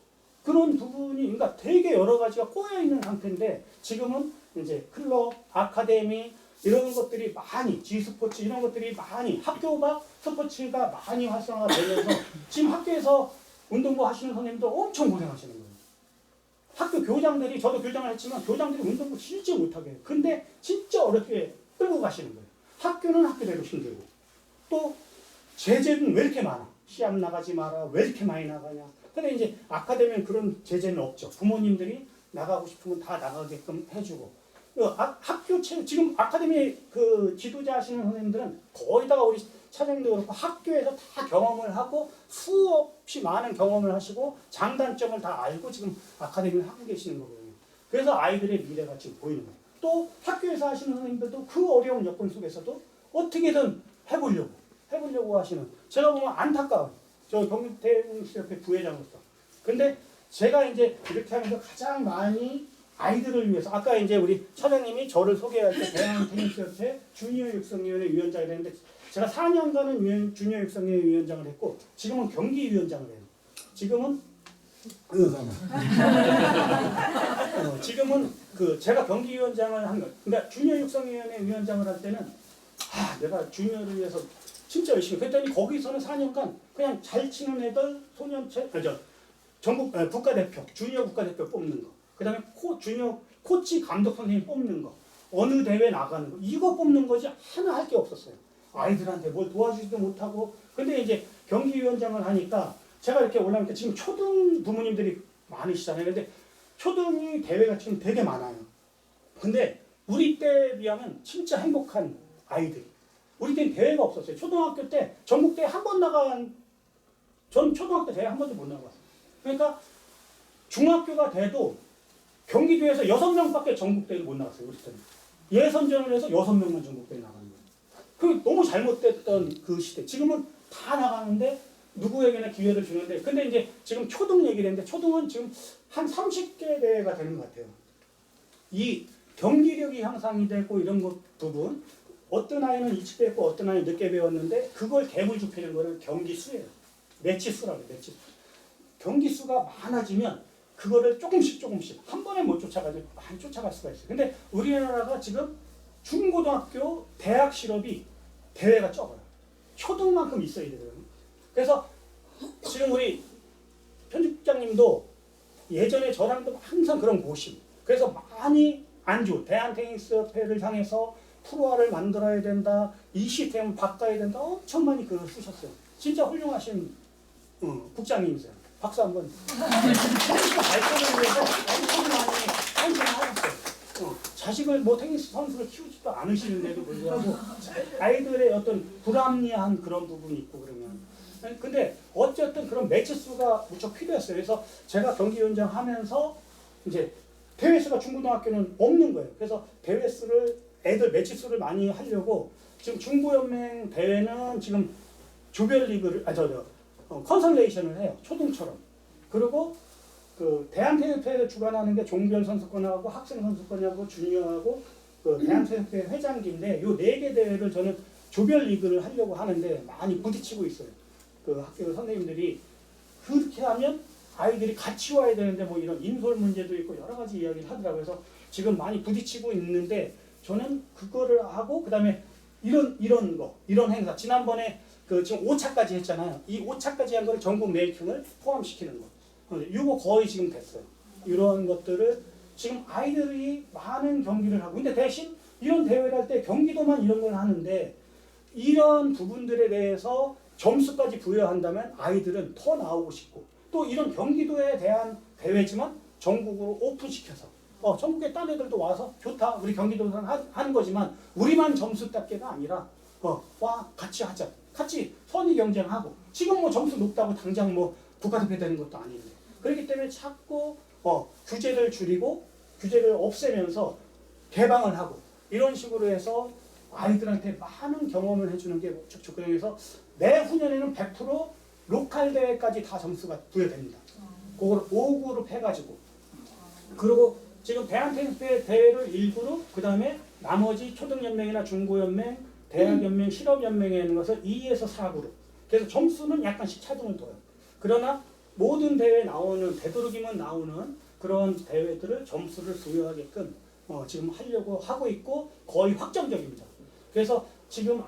그런 부분이 그러니까 되게 여러 가지가 꼬여 있는 상태인데 지금은 이제 클럽, 아카데미 이런 것들이 많이 G스포츠 이런 것들이 많이 학교 밖 스포츠가 많이 활성화되면서 지금 학교에서 운동부 하시는 선생님도 엄청 고생하시는 거예요. 학교 교장들이 저도 교장을 했지만 교장들이 운동부 진짜 못하게 해요. 근데 진짜 어렵게 끌고 가시는 거예요. 학교는 학교대로 힘들고 또 제재는 왜 이렇게 많아? 시합 나가지 마라. 왜 이렇게 많이 나가냐? 근데 이제 아카데미는 그런 제재는 없죠. 부모님들이 나가고 싶으면 다 나가게끔 해주고 학교 지금 아카데미 그 지도자 하시는 선생님들은 거의다가 우리 차장님도 그렇고 학교에서 다 경험을 하고 수없이 많은 경험을 하시고 장단점을 다 알고 지금 아카데미를 하고 계시는 거거든요. 그래서 아이들의 미래가 지금 보이는 거예요. 또 학교에서 하시는 선생님들도 그 어려운 여건 속에서도 어떻게든 해보려고 하시는 제가 보면 안타까워요. 저 경기대협회 부회장으로서. 근데 제가 이제 이렇게 하면서 가장 많이 아이들을 위해서 아까 이제 우리 차장님이 저를 소개할 때 대한테니스협회 주니어 육성위원회 위원장이 됐는데 제가 4년간은 주니어 육성위원회 위원장을 했고 지금은 경기위원장을 해요. 지금은 지금은 그 제가 경기위원장을 한 거. 그러니까 주니어 육성위원회 위원장을 할 때는 내가 주니어를 위해서 진짜 열심히 그랬더니 거기서는 4년간 그냥 잘 치는 애들 소년체 전국 국가대표 주니어 국가대표 뽑는 거. 그다음에 주니어 코치 감독 선생님 뽑는 거. 어느 대회 나가는 거. 이거 뽑는 거지 하나 할 게 없었어요. 아이들한테 뭘 도와주지도 못하고. 근데 이제 경기위원장을 하니까 제가 이렇게 올라오니까 지금 초등 부모님들이 많으시잖아요. 근데 초등이 대회가 지금 되게 많아요. 근데 우리 때에 비하면 진짜 행복한 아이들. 우리 때는 대회가 없었어요. 초등학교 때 전국대회 한 번 나간 전 초등학교 대회 한 번도 못 나갔어요. 그러니까 중학교가 돼도 경기도에서 6명밖에 전국대회를 못 나갔어요. 우리 때는. 예선전을 해서 6명만 전국대회 나가는 거예요. 그게 너무 잘못됐던 그 시대. 지금은 다 나가는데 누구에게나 기회를 주는데 근데 이제 지금 초등 얘기를 했는데 초등은 지금 한 30개 대회가 되는 것 같아요. 이 경기력이 향상이 되고 이런 것 부분 어떤 아이는 일찍 배웠고 어떤 아이는 늦게 배웠는데 그걸 갭을 좁히는 거는 경기 수예요. 매치 수라고 해요. 매치 수. 경기 수가 많아지면 그거를 조금씩 한 번에 못 쫓아가지고 많이 쫓아갈 수가 있어요. 근데 우리나라가 지금 중고등학교 대학 실업이 대회가 적어요. 초등만큼 있어야 되거든요. 그래서 지금 우리 편집장님도 예전에 저랑도 항상 그런 고심. 그래서 많이 안주 대한테니스협회를 향해서 프로화를 만들어야 된다. 이 시스템을 바꿔야 된다. 엄청 많이 글을 쓰셨어요. 진짜 훌륭하신 국장님이세요. 박수 한번. 발전을 위해서 엄청 많이 헌신하셨어요. 자식을 뭐 테니스 선수를 키우지도 않으시는데도 불구하고 아이들의 어떤 불합리한 그런 부분이 있고 그러면. 근데 어쨌든 그런 매치 수가 무척 필요했어요. 그래서 제가 경기위원장 하면서 이제 대회 수가 중고등학교는 없는 거예요. 그래서 대회 수를 애들 매치 수를 많이 하려고 지금 중고연맹 대회는 지금 조별리그를 컨설레이션을 해요. 초등처럼. 그리고 그 대한체육회를 주관하는 게 종별 선수권하고 학생 선수권하고 주니어하고 그 대한체육회 회장기인데 요 4개 대회를 저는 조별리그를 하려고 하는데 많이 부딪히고 있어요. 그 학교 선생님들이 그렇게 하면 아이들이 같이 와야 되는데 뭐 이런 인솔 문제도 있고 여러 가지 이야기를 하더라고요. 그래서 지금 많이 부딪히고 있는데 저는 그거를 하고 그다음에 이런 행사 지난번에 그 지금 5차까지 했잖아요. 이 5차까지 한 거를 전국 랭킹을 포함시키는 거. 이거 거의 지금 됐어요. 이런 것들을 지금 아이들이 많은 경기를 하고 근데 대신 이런 대회를 할 때 경기도만 이런 걸 하는데 이런 부분들에 대해서 점수까지 부여한다면 아이들은 더 나오고 싶고 또 이런 경기도에 대한 대회지만 전국으로 오픈시켜서 전국에 딴 애들도 와서 좋다. 우리 경기도에서 하는 거지만 우리만 점수 땄게가 아니라 와 같이 하자. 같이 선의 경쟁하고 지금 뭐 점수 높다고 당장 뭐 국가대표 되는 것도 아닌데 그렇기 때문에 자꾸 규제를 줄이고 규제를 없애면서 개방을 하고 이런 식으로 해서 아이들한테 많은 경험을 해주는 게 촉촉 그래서 내후년에는 100% 로컬 대회까지 다 점수가 부여됩니다. 그걸 5그룹 해가지고 그리고 지금 대한테니스 대회를 1그룹, 그 다음에 나머지 초등연맹이나 중고연맹, 대학연맹, 실업연맹에 있는 것을 2에서 4그룹. 그래서 점수는 약간씩 차등을 둬요. 그러나 모든 대회에 나오는, 되도록이면 나오는 그런 대회들을 점수를 부여하게끔 지금 하려고 하고 있고 거의 확정적입니다. 그래서 지금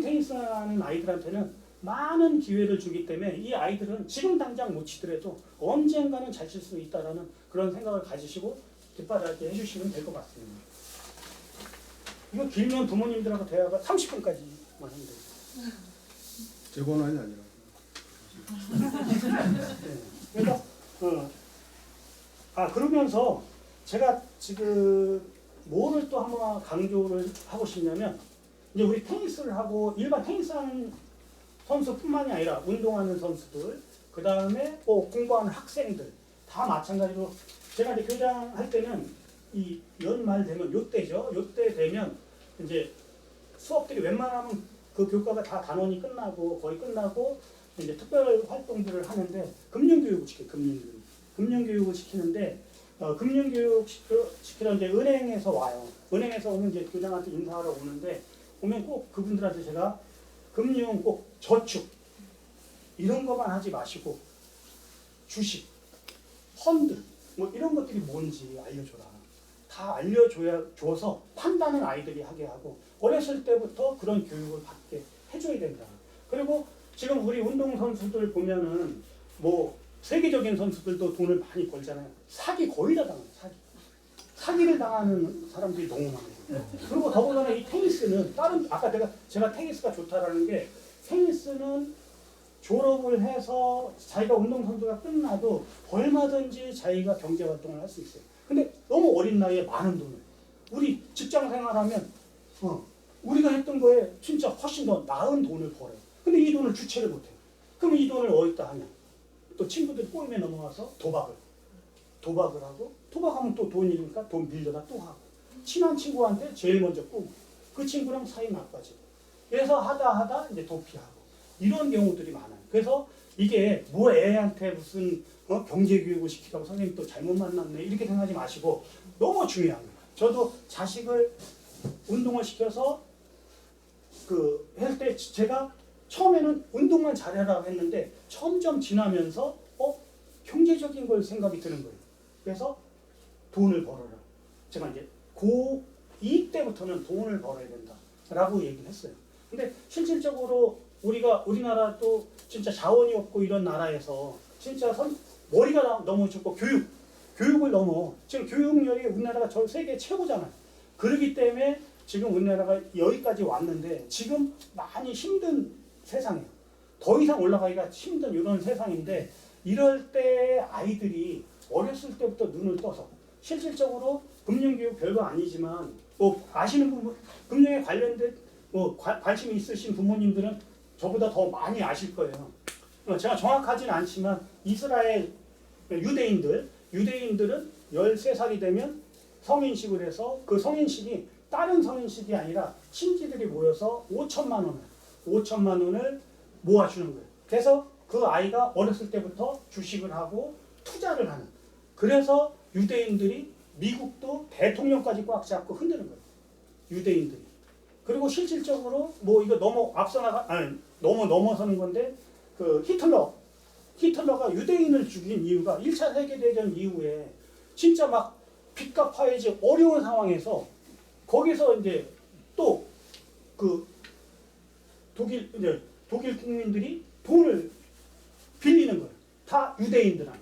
테니스 하는 아이들한테는 많은 기회를 주기 때문에 이 아이들은 지금 당장 못 치더라도 언젠가는 잘 칠 수 있다라는 그런 생각을 가지시고 뒷바라지 해주시면 될 것 같습니다. 이거 길면 부모님들하고 대화가 30분까지만 하면 돼요. 제 권한이 아니라. 네. 그래서 그러면서 제가 지금 뭐를 또 한번 강조를 하고 싶냐면 이제 우리 테니스를 하고 일반 테니스하는 선수뿐만이 아니라 운동하는 선수들, 그 다음에 공부하는 학생들 다 마찬가지로 제가 이제 교장할 때는 이 연말 되면 요때죠. 요때 되면 이제 수업들이 웬만하면 그 교과가 다 단원이 끝나고 거의 끝나고 이제 특별 활동들을 하는데 금융교육을 시켜요. 금융교육을 시키는데 금융교육 시키러 이제 은행에서 와요. 은행에서 오면 이제 교장한테 인사하러 오는데 오면 꼭 그분들한테 제가 금융 꼭 저축 이런 것만 하지 마시고 주식, 펀드 뭐 이런 것들이 뭔지 알려줘라. 다 알려줘서 판단은 아이들이 하게 하고 어렸을 때부터 그런 교육을 받게 해줘야 된다. 그리고 지금 우리 운동선수들 보면은 뭐 세계적인 선수들도 돈을 많이 벌잖아요. 사기 거의 다 당해요. 사기를 당하는 사람들이 너무 많아요. 그리고 더군다나 이 테니스는 아까 제가 테니스가 좋다라는 게 테니스는 졸업을 해서 자기가 운동선수가 끝나도 얼마든지 자기가 경제활동을 할 수 있어요. 근데 너무 어린 나이에 많은 돈을 우리 직장 생활하면 우리가 했던 거에 진짜 훨씬 더 나은 돈을 벌어요. 근데 이 돈을 주체를 못해요. 그럼 이 돈을 어디다 하냐? 또 친구들이 꼬임에 넘어가서 도박을 하고 도박하면 또 돈이니까 돈 빌려다 또 하고 친한 친구한테 제일 먼저 꾸고 그 친구랑 사이 나빠지고 그래서 하다 이제 도피하고 이런 경우들이 많아요. 그래서 이게 뭐 애한테 무슨 경제교육을 시키라고 선생님 또 잘못 만났네 이렇게 생각하지 마시고 너무 중요합니다. 저도 자식을 운동을 시켜서 할 때 제가 처음에는 운동만 잘해라 했는데 점점 지나면서 경제적인 걸 생각이 드는 거예요. 그래서 돈을 벌어라. 제가 이제 고2 때부터는 돈을 벌어야 된다라고 얘기를 했어요. 근데 실질적으로 우리나라 또 진짜 자원이 없고 이런 나라에서 진짜 머리가 너무 좋고 교육을 너무 지금 교육열이 우리나라가 전 세계 최고잖아요. 그렇기 때문에 지금 우리나라가 여기까지 왔는데 지금 많이 힘든 세상이에요. 더 이상 올라가기가 힘든 이런 세상인데 이럴 때 아이들이 어렸을 때부터 눈을 떠서 실질적으로 금융교육 별거 아니지만 뭐 아시는 부분 금융에 관련된 관심이 있으신 부모님들은 저보다 더 많이 아실 거예요. 제가 정확하진 않지만 이스라엘 유대인들은 13살이 되면 성인식을 해서 그 성인식이 다른 성인식이 아니라 친지들이 모여서 5천만 원을 모아주는 거예요. 그래서 그 아이가 어렸을 때부터 주식을 하고 투자를 하는. 그래서 유대인들이 미국도 대통령까지 꽉 잡고 흔드는 거예요. 유대인들이. 그리고 실질적으로 뭐 이거 너무 넘어서는 건데 히틀러가 유대인을 죽인 이유가 1차 세계대전 이후에 진짜 막 빚 갚아야지 어려운 상황에서 거기서 이제 또 독일 국민들이 돈을 빌리는 거예요. 다 유대인들한테.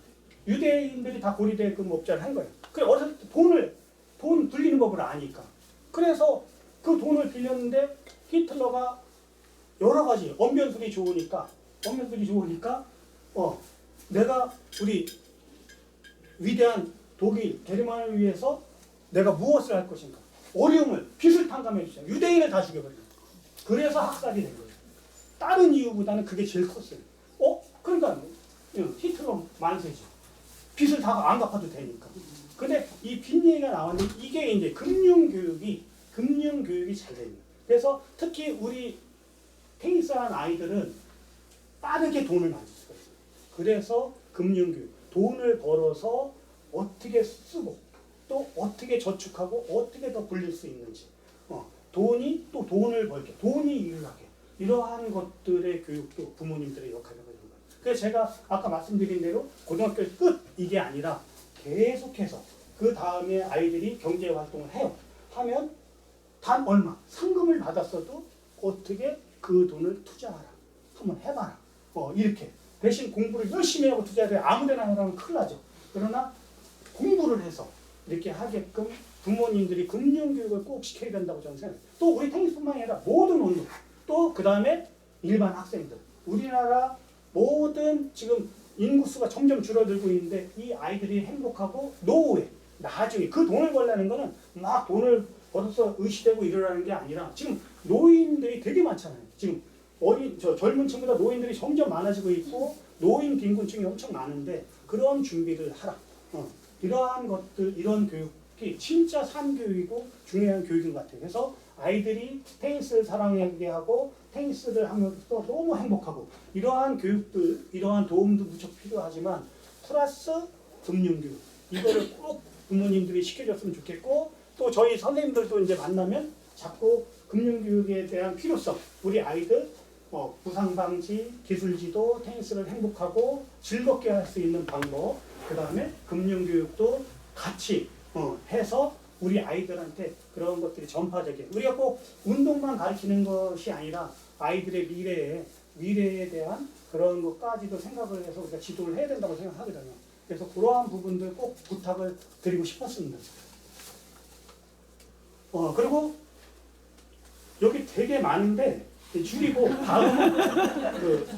유대인들이 다 고리대금 업자를 한 거예요. 그래 어렸을 때 돈 불리는 법을 아니까. 그래서 그 돈을 빌렸는데 히틀러가 여러 가지 언변술이 좋으니까 내가 우리 위대한 독일 게르만을 위해서 내가 무엇을 할 것인가. 어려움을 빚을 탕감해 주세요. 유대인을 다 죽여버려요. 그래서 학살이 된 거예요. 다른 이유보다는 그게 제일 컸어요. 그러니까 히틀러 만세죠. 빚을 다 안 갚아도 되니까. 근데 이 빚 얘기가 나왔는데 이게 이제 금융교육이 잘 됩니다. 그래서 특히 우리 테니스하는 아이들은 빠르게 돈을 만들 수가 있어요. 그래서 금융교육, 돈을 벌어서 어떻게 쓰고 또 어떻게 저축하고 어떻게 더 불릴 수 있는지, 돈이 또 돈을 벌게, 돈이 일을 하게, 이러한 것들의 교육도 부모님들의 역할이라고 하는 거예요. 그래서 제가 아까 말씀드린 대로 고등학교 끝 이게 아니라 계속해서 그 다음에 아이들이 경제 활동을 해요. 하면 단 얼마 상금을 받았어도 어떻게 그 돈을 투자하라, 한번 해봐라, 이렇게 대신 공부를 열심히 하고 투자를 아무데나 하라면 큰일 나죠. 그러나 공부를 해서 이렇게 하게끔 부모님들이 금융교육을 꼭 시켜야 된다고 저는 생각해요. 또 우리 테니스뿐만 아니라 모든 운동, 또 그 다음에 일반 학생들, 우리나라 모든 지금 인구수가 점점 줄어들고 있는데 이 아이들이 행복하고 노후에 나중에 그 돈을 벌려는 거는 막 돈을 벌어서 의시되고 이러라는 게 아니라 지금 노인들이 되게 많잖아요. 지금 젊은 층보다 노인들이 점점 많아지고 있고 노인 빈곤층이 엄청 많은데 그런 준비를 하라. 이러한 것들, 이런 교육이 진짜 산교육이고 중요한 교육인 것 같아요. 그래서 아이들이 테니스를 사랑하게 하고 테니스를 하면서 너무 행복하고 이러한 교육들, 이러한 도움도 무척 필요하지만 플러스 금융교육, 이거를 꼭 부모님들이 시켜줬으면 좋겠고 또 저희 선생님들도 이제 만나면 자꾸 금융교육에 대한 필요성, 우리 아이들 부상 방지, 기술 지도, 테니스를 행복하고 즐겁게 할 수 있는 방법, 그 다음에 금융교육도 같이 해서 우리 아이들한테 그런 것들이 전파되게, 우리가 꼭 운동만 가르치는 것이 아니라 아이들의 미래에 대한 그런 것까지도 생각을 해서 우리가 지도를 해야 된다고 생각하거든요. 그래서 그러한 부분들 꼭 부탁을 드리고 싶었습니다. 그리고 여기 되게 많은데 줄이고 다음은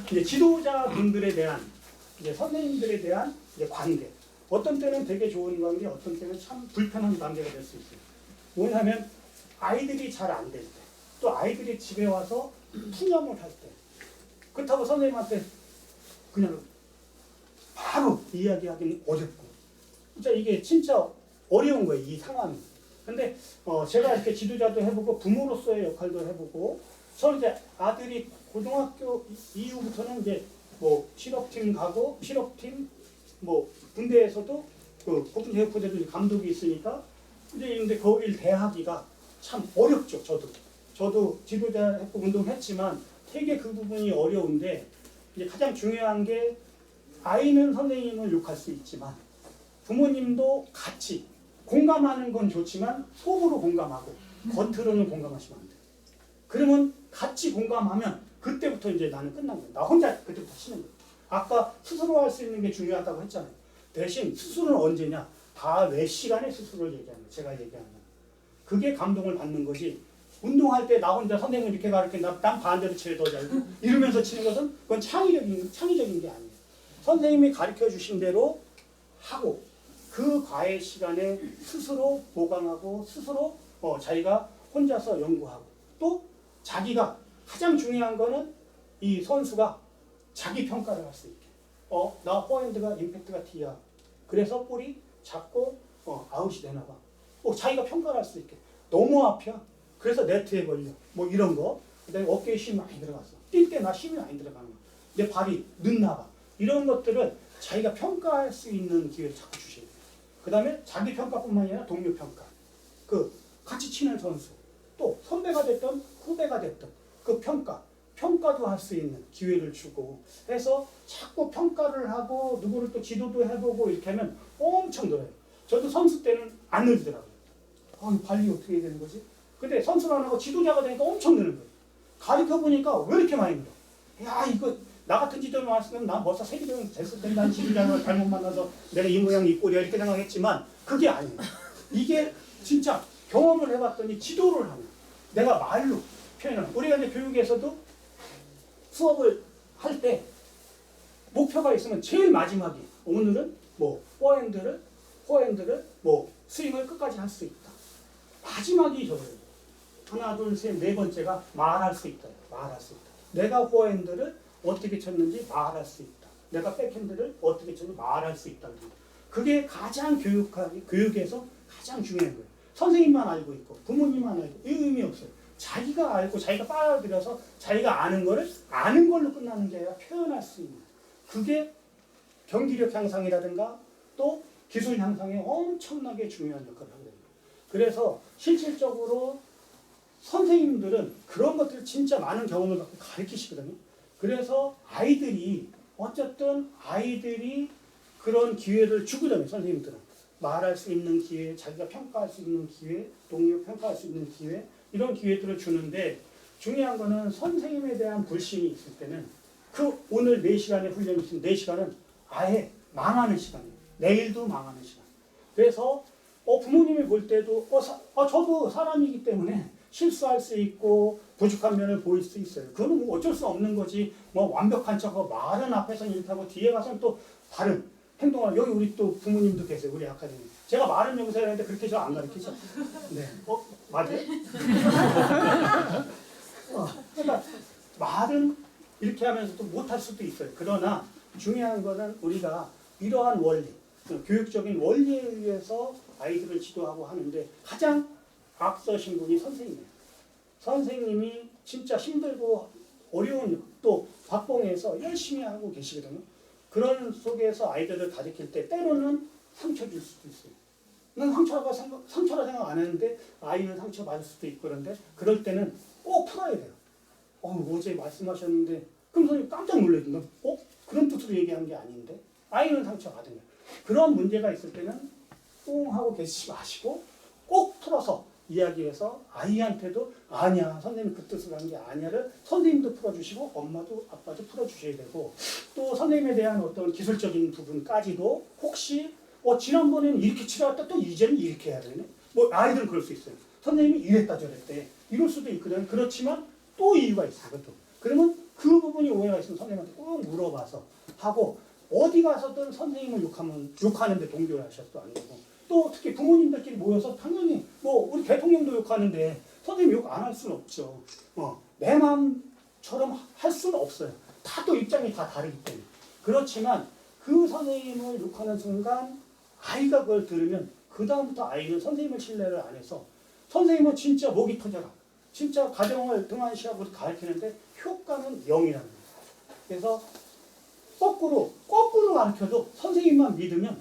이제 지도자분들에 대한, 이제 선생님들에 대한 이제 관계. 어떤 때는 되게 좋은 관계, 어떤 때는 참 불편한 관계가 될 수 있어요. 뭐냐면 아이들이 잘 안 될 때, 또 아이들이 집에 와서 푸념을 할 때, 그렇다고 선생님한테 그냥 바로 이야기하기는 어렵고, 진짜 이게 진짜 어려운 거예요, 이 상황이. 근데 제가 이렇게 지도자도 해보고 부모로서의 역할도 해보고, 저는 이제 아들이 고등학교 이후부터는 이제 뭐 실업팀 가고, 실업팀 뭐 군대에서도 그 국군체육부대도 감독이 있으니까 근데 거길 대하기가 참 어렵죠. 저도 지도자 했고 운동했지만 되게 그 부분이 어려운데, 이제 가장 중요한 게 아이는 선생님을 욕할 수 있지만 부모님도 같이 공감하는 건 좋지만 속으로 공감하고 겉으로는 공감하시면 안 돼요. 그러면 같이 공감하면 그때부터 이제 나는 끝난 거예요. 나 혼자 그때부터 치는 거예요. 아까 스스로 할 수 있는 게 중요하다고 했잖아요. 대신 스스로는 언제냐? 다 몇 시간에 스스로를 얘기하는 거예요. 제가 얘기하는 거예요. 그게 감동을 받는 거지. 운동할 때 나 혼자 선생님 이렇게 가르쳐, 난 반대로 치를 더 잘 이러면서 치는 것은 그건 창의적인 게 아니에요. 선생님이 가르쳐 주신 대로 하고 그 과외 시간에 스스로 보강하고 스스로 자기가 혼자서 연구하고, 또 자기가 가장 중요한 거는 이 선수가 자기 평가를 할 수 있게. 나 포핸드가 임팩트가 T야. 그래서 볼이 자꾸 아웃이 되나 봐. 자기가 평가를 할 수 있게. 너무 아파. 그래서 네트에 걸려. 뭐 이런 거. 그다음에 어깨에 힘이 많이 들어갔어. 뛸 때 나 힘이 많이 들어가는 거야. 내 발이 늦나 봐. 이런 것들을 자기가 평가할 수 있는 기회를 자꾸 주셔야 돼요. 그 다음에 자기 평가뿐만 아니라 동료 평가. 그 같이 치는 선수. 또 선배가 됐든 후배가 됐든 그 평가도 할 수 있는 기회를 주고 해서 자꾸 평가를 하고 누구를 또 지도도 해보고 이렇게 하면 엄청 늘어요. 저도 선수 때는 안 늘더라고요. 이 발리 어떻게 해야 되는 거지? 근데 선수를 안 하고 지도자가 되니까 엄청 느는 거예요. 가르쳐보니까 왜 이렇게 많이 늘어? 야, 이거 나 같은 지도자 왔으면 난 벌써 세계대회 됐을 텐데 난 지도자를 잘못 만나서 내가 이 모양 이 꼴이야 이렇게 생각했지만 그게 아니에요. 이게 진짜 경험을 해봤더니 지도를 하는, 내가 말로 표현하는. 우리가 이제 교육에서도 수업을 할 때 목표가 있으면 제일 마지막에 오늘은 뭐 포핸드를 뭐 스윙을 끝까지 할 수 있다. 마지막이 저거예요. 하나 둘 셋 네 번째가 말할 수 있다. 말할 수 있다. 내가 포핸드를 어떻게 쳤는지 말할 수 있다. 내가 백핸드를 어떻게 쳤는지 말할 수 있다. 그게 가장 교육에서 가장 중요한 거예요. 선생님만 알고 있고 부모님만 알고 이 의미 없어요. 자기가 알고 자기가 빨아들여서 자기가 아는 거를 아는 걸로 끝나는 게 아니라 표현할 수 있는, 그게 경기력 향상이라든가 또 기술 향상에 엄청나게 중요한 역할을 하거든요. 그래서 실질적으로 선생님들은 그런 것들을 진짜 많은 경험을 갖고 가르치시거든요. 그래서 아이들이 그런 기회를 주거든요. 선생님들은 말할 수 있는 기회, 자기가 평가할 수 있는 기회, 동료 평가할 수 있는 기회, 이런 기회들을 주는데, 중요한 거는 선생님에 대한 불신이 있을 때는 그 오늘 4시간의 훈련이 있으면 4시간은 아예 망하는 시간이에요. 내일도 망하는 시간. 그래서 부모님이 볼 때도 저도 사람이기 때문에 실수할 수 있고 부족한 면을 보일 수 있어요. 그거는 뭐 어쩔 수 없는 거지. 뭐 완벽한 척하고 말은 앞에서는 이렇게 하고 뒤에 가서는 또 다른 행동을. 여기 우리 또 부모님도 계세요. 우리 아카데미. 제가 말은 여기서 해야 하는데 그렇게 저 안 가르치죠. 네. 맞아요? 그러니까 말은 이렇게 하면서도 못할 수도 있어요. 그러나 중요한 거는 우리가 이러한 원리, 교육적인 원리에 의해서 아이들을 지도하고 하는데 가장 앞서신 분이 선생님이에요. 선생님이 진짜 힘들고 어려운 또 박봉에서 열심히 하고 계시거든요. 그런 속에서 아이들을 가르칠 때 때로는 상처 줄 수도 있어요. 난 상처라 생각 안 했는데 아이는 상처 받을 수도 있고, 그런데 그럴 때는 꼭 풀어야 돼요. 어제 말씀하셨는데, 그럼 선생님 깜짝 놀래요. 그런 뜻으로 얘기한 게 아닌데? 아이는 상처 받은 거예요. 그런 문제가 있을 때는 뿡 하고 계시지 마시고 꼭 풀어서 이야기해서 아이한테도 아니야, 선생님이 그 뜻으로 한 게 아니야를 선생님도 풀어주시고 엄마도 아빠도 풀어주셔야 되고, 또 선생님에 대한 어떤 기술적인 부분까지도 혹시 지난번에는 이렇게 치료했다 또 이제는 이렇게 해야 되네. 뭐 아이들은 그럴 수 있어요. 선생님이 이랬다 저랬대. 이럴 수도 있거든. 그렇지만 또 이유가 있어요. 그것도. 그러면 그 부분이 오해가 있으면 선생님한테 꼭 물어봐서 하고, 어디 가서든 선생님을 욕하는데 동조를 하셔도 안 되고, 또 특히 부모님들끼리 모여서 당연히 뭐 우리 대통령도 욕하는데 선생님 욕 안 할 수는 없죠. 내 마음처럼 할 수는 없어요. 다 또 입장이 다 다르기 때문에. 그렇지만 그 선생님을 욕하는 순간 아이가 그걸 들으면 그 다음부터 아이는 선생님을 신뢰를 안 해서, 선생님은 진짜 목이 터져라, 진짜 가정을 등한시하고 가르치는데 효과는 0이라는 거예요. 그래서 거꾸로 가르쳐도 선생님만 믿으면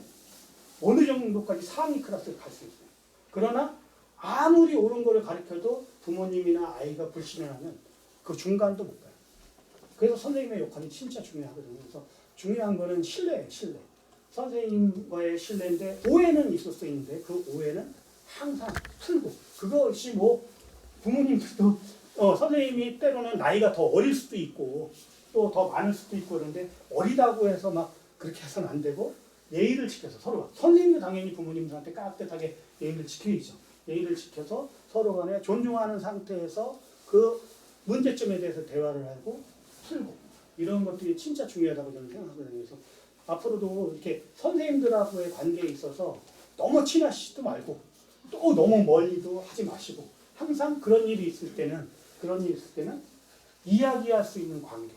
어느 정도까지 상위 클래스를 갈 수 있어요. 그러나 아무리 옳은 거를 가르쳐도 부모님이나 아이가 불신을 하면 그 중간도 못 가요. 그래서 선생님의 역할이 진짜 중요하거든요. 그래서 중요한 거는 신뢰예요, 신뢰. 선생님과의 신뢰인데 오해는 있을 수 있는데 그 오해는 항상 풀고, 그것이 뭐 부모님들도 선생님이 때로는 나이가 더 어릴 수도 있고 또 더 많을 수도 있고, 그런데 어리다고 해서 막 그렇게 해서는 안 되고 예의를 지켜서 서로가, 선생님도 당연히 부모님들한테 깍듯하게 예의를 지켜야죠. 예의를 지켜서 서로 간에 존중하는 상태에서 그 문제점에 대해서 대화를 하고 풀고, 이런 것들이 진짜 중요하다고 저는 생각하거든요. 그래서 앞으로도 이렇게 선생님들하고의 관계에 있어서 너무 친하시지도 말고 또 너무 멀리도 하지 마시고, 항상 그런 일이 있을 때는 이야기할 수 있는 관계,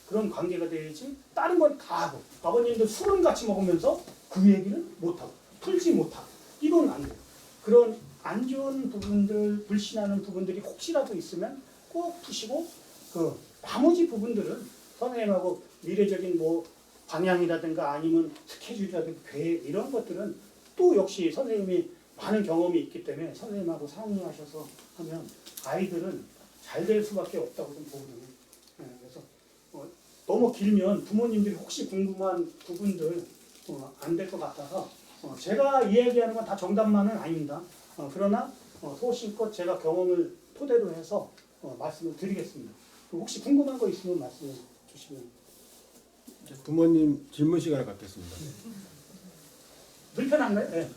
그런 관계가 돼야지. 다른 건 다 하고 아버님도 술은 같이 먹으면서 그 얘기를 못하고 풀지 못하고 이건 안 돼요. 그런 안 좋은 부분들, 불신하는 부분들이 혹시라도 있으면 꼭 푸시고, 그 나머지 부분들은 선생님하고 미래적인 뭐 방향이라든가 아니면 스케줄이라든가 계획, 이런 것들은 또 역시 선생님이 많은 경험이 있기 때문에 선생님하고 상의하셔서 하면 아이들은 잘 될 수밖에 없다고 좀 보거든요. 그래서 너무 길면 부모님들이 혹시 궁금한 부분들 안 될 것 같아서 제가 이야기하는 건 다 정답만은 아닙니다. 그러나 소신껏 제가 경험을 토대로 해서 말씀을 드리겠습니다. 혹시 궁금한 거 있으면 말씀해 주시면. 부모님 질문 시간을 갖겠습니다. 불편한가요? 네.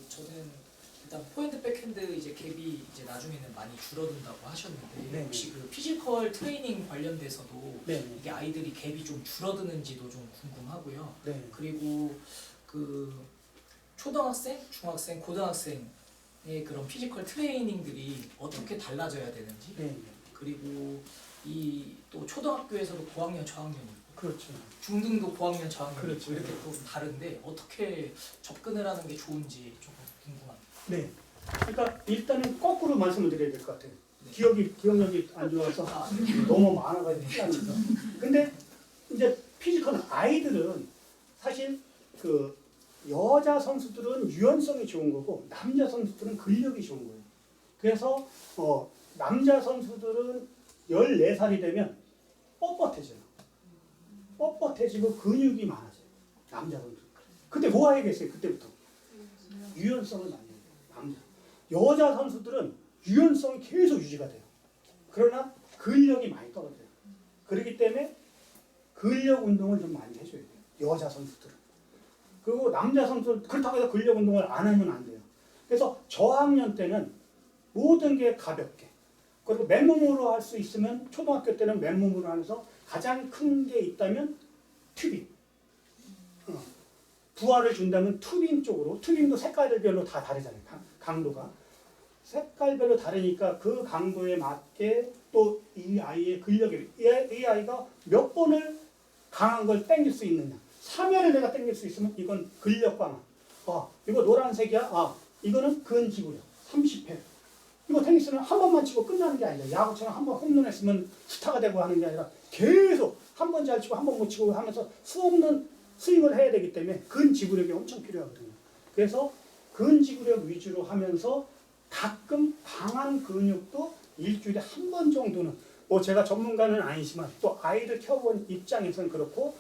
저는 일단 포핸드 백핸드 이제 갭이 이제 나중에는 많이 줄어든다고 하셨는데, 네. 혹시 그 피지컬 트레이닝 관련돼서도 네. 이게 아이들이 갭이 좀 줄어드는지도 좀 궁금하고요. 네. 그리고 그 초등학생, 중학생, 고등학생의 그런 피지컬 트레이닝들이 어떻게 달라져야 되는지, 네. 그리고 이 또 초등학교에서도 고학년, 저학년이 있고, 그렇죠. 중등도 고학년, 저학년 그렇죠. 이렇게 또 다른데 어떻게 접근을 하는 게 좋은지 조금 궁금합니다. 네. 그러니까 일단은 거꾸로 말씀을 드려야 될 것 같아요. 네. 기억력이 안 좋아서 너무 많아가지고 피하면서. 근데 이제 피지컬은 아이들은 사실 그 여자 선수들은 유연성이 좋은 거고 남자 선수들은 근력이 좋은 거예요. 그래서 남자 선수들은 14살이 되면 뻣뻣해져요. 뻣뻣해지고 근육이 많아져요. 남자 선수. 그때 뭐 해야겠어요? 그때부터. 유연성을 많이 해요. 남자. 여자 선수들은 유연성이 계속 유지가 돼요. 그러나 근력이 많이 떨어져요. 그렇기 때문에 근력 운동을 좀 많이 해줘야 돼요. 여자 선수들은. 그리고 남자 선수들 그렇다고 해서 근력 운동을 안 하면 안 돼요. 그래서 저학년 때는 모든 게 가볍게 그리고 맨몸으로 할 수 있으면 초등학교 때는 맨몸으로 하면서 가장 큰 게 있다면 튜빙. 부하를 준다면 튜빙 쪽으로 튜빙도 색깔별로 다 다르잖아요. 강도가. 색깔별로 다르니까 그 강도에 맞게 또 이 아이의 근력이 이 아이가 몇 번을 강한 걸 당길 수 있느냐. 3회를 내가 당길 수 있으면 이건 근력 강화. 이거 노란색이야. 이거는 근지구력 30회. 이거 테니스는 한 번만 치고 끝나는 게 아니라 야구처럼 한 번 홈런했으면 스타가 되고 하는 게 아니라 계속 한 번 잘 치고 한 번 못 치고 하면서 수없는 스윙을 해야 되기 때문에 근지구력이 엄청 필요하거든요. 그래서 근지구력 위주로 하면서 가끔 강한 근육도 일주일에 한 번 정도는 제가 전문가는 아니지만 또 아이를 키워본 입장에서는 그렇고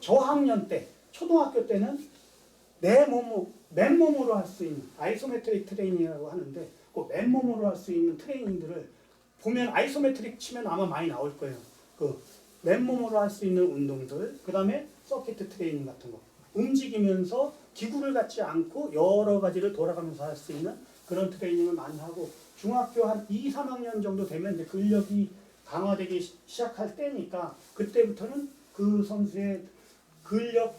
저학년 때 초등학교 때는 맨몸으로 할 수 있는 아이소메트릭 트레이닝이라고 하는데 그 맨몸으로 할 수 있는 트레이닝들을 보면 아이소메트릭 치면 아마 많이 나올 거예요. 그 맨몸으로 할 수 있는 운동들, 그 다음에 서킷 트레이닝 같은 거 움직이면서 기구를 갖지 않고 여러 가지를 돌아가면서 할 수 있는 그런 트레이닝을 많이 하고 중학교 한 2, 3학년 정도 되면 이제 근력이 강화되기 시작할 때니까 그때부터는 그 선수의 근력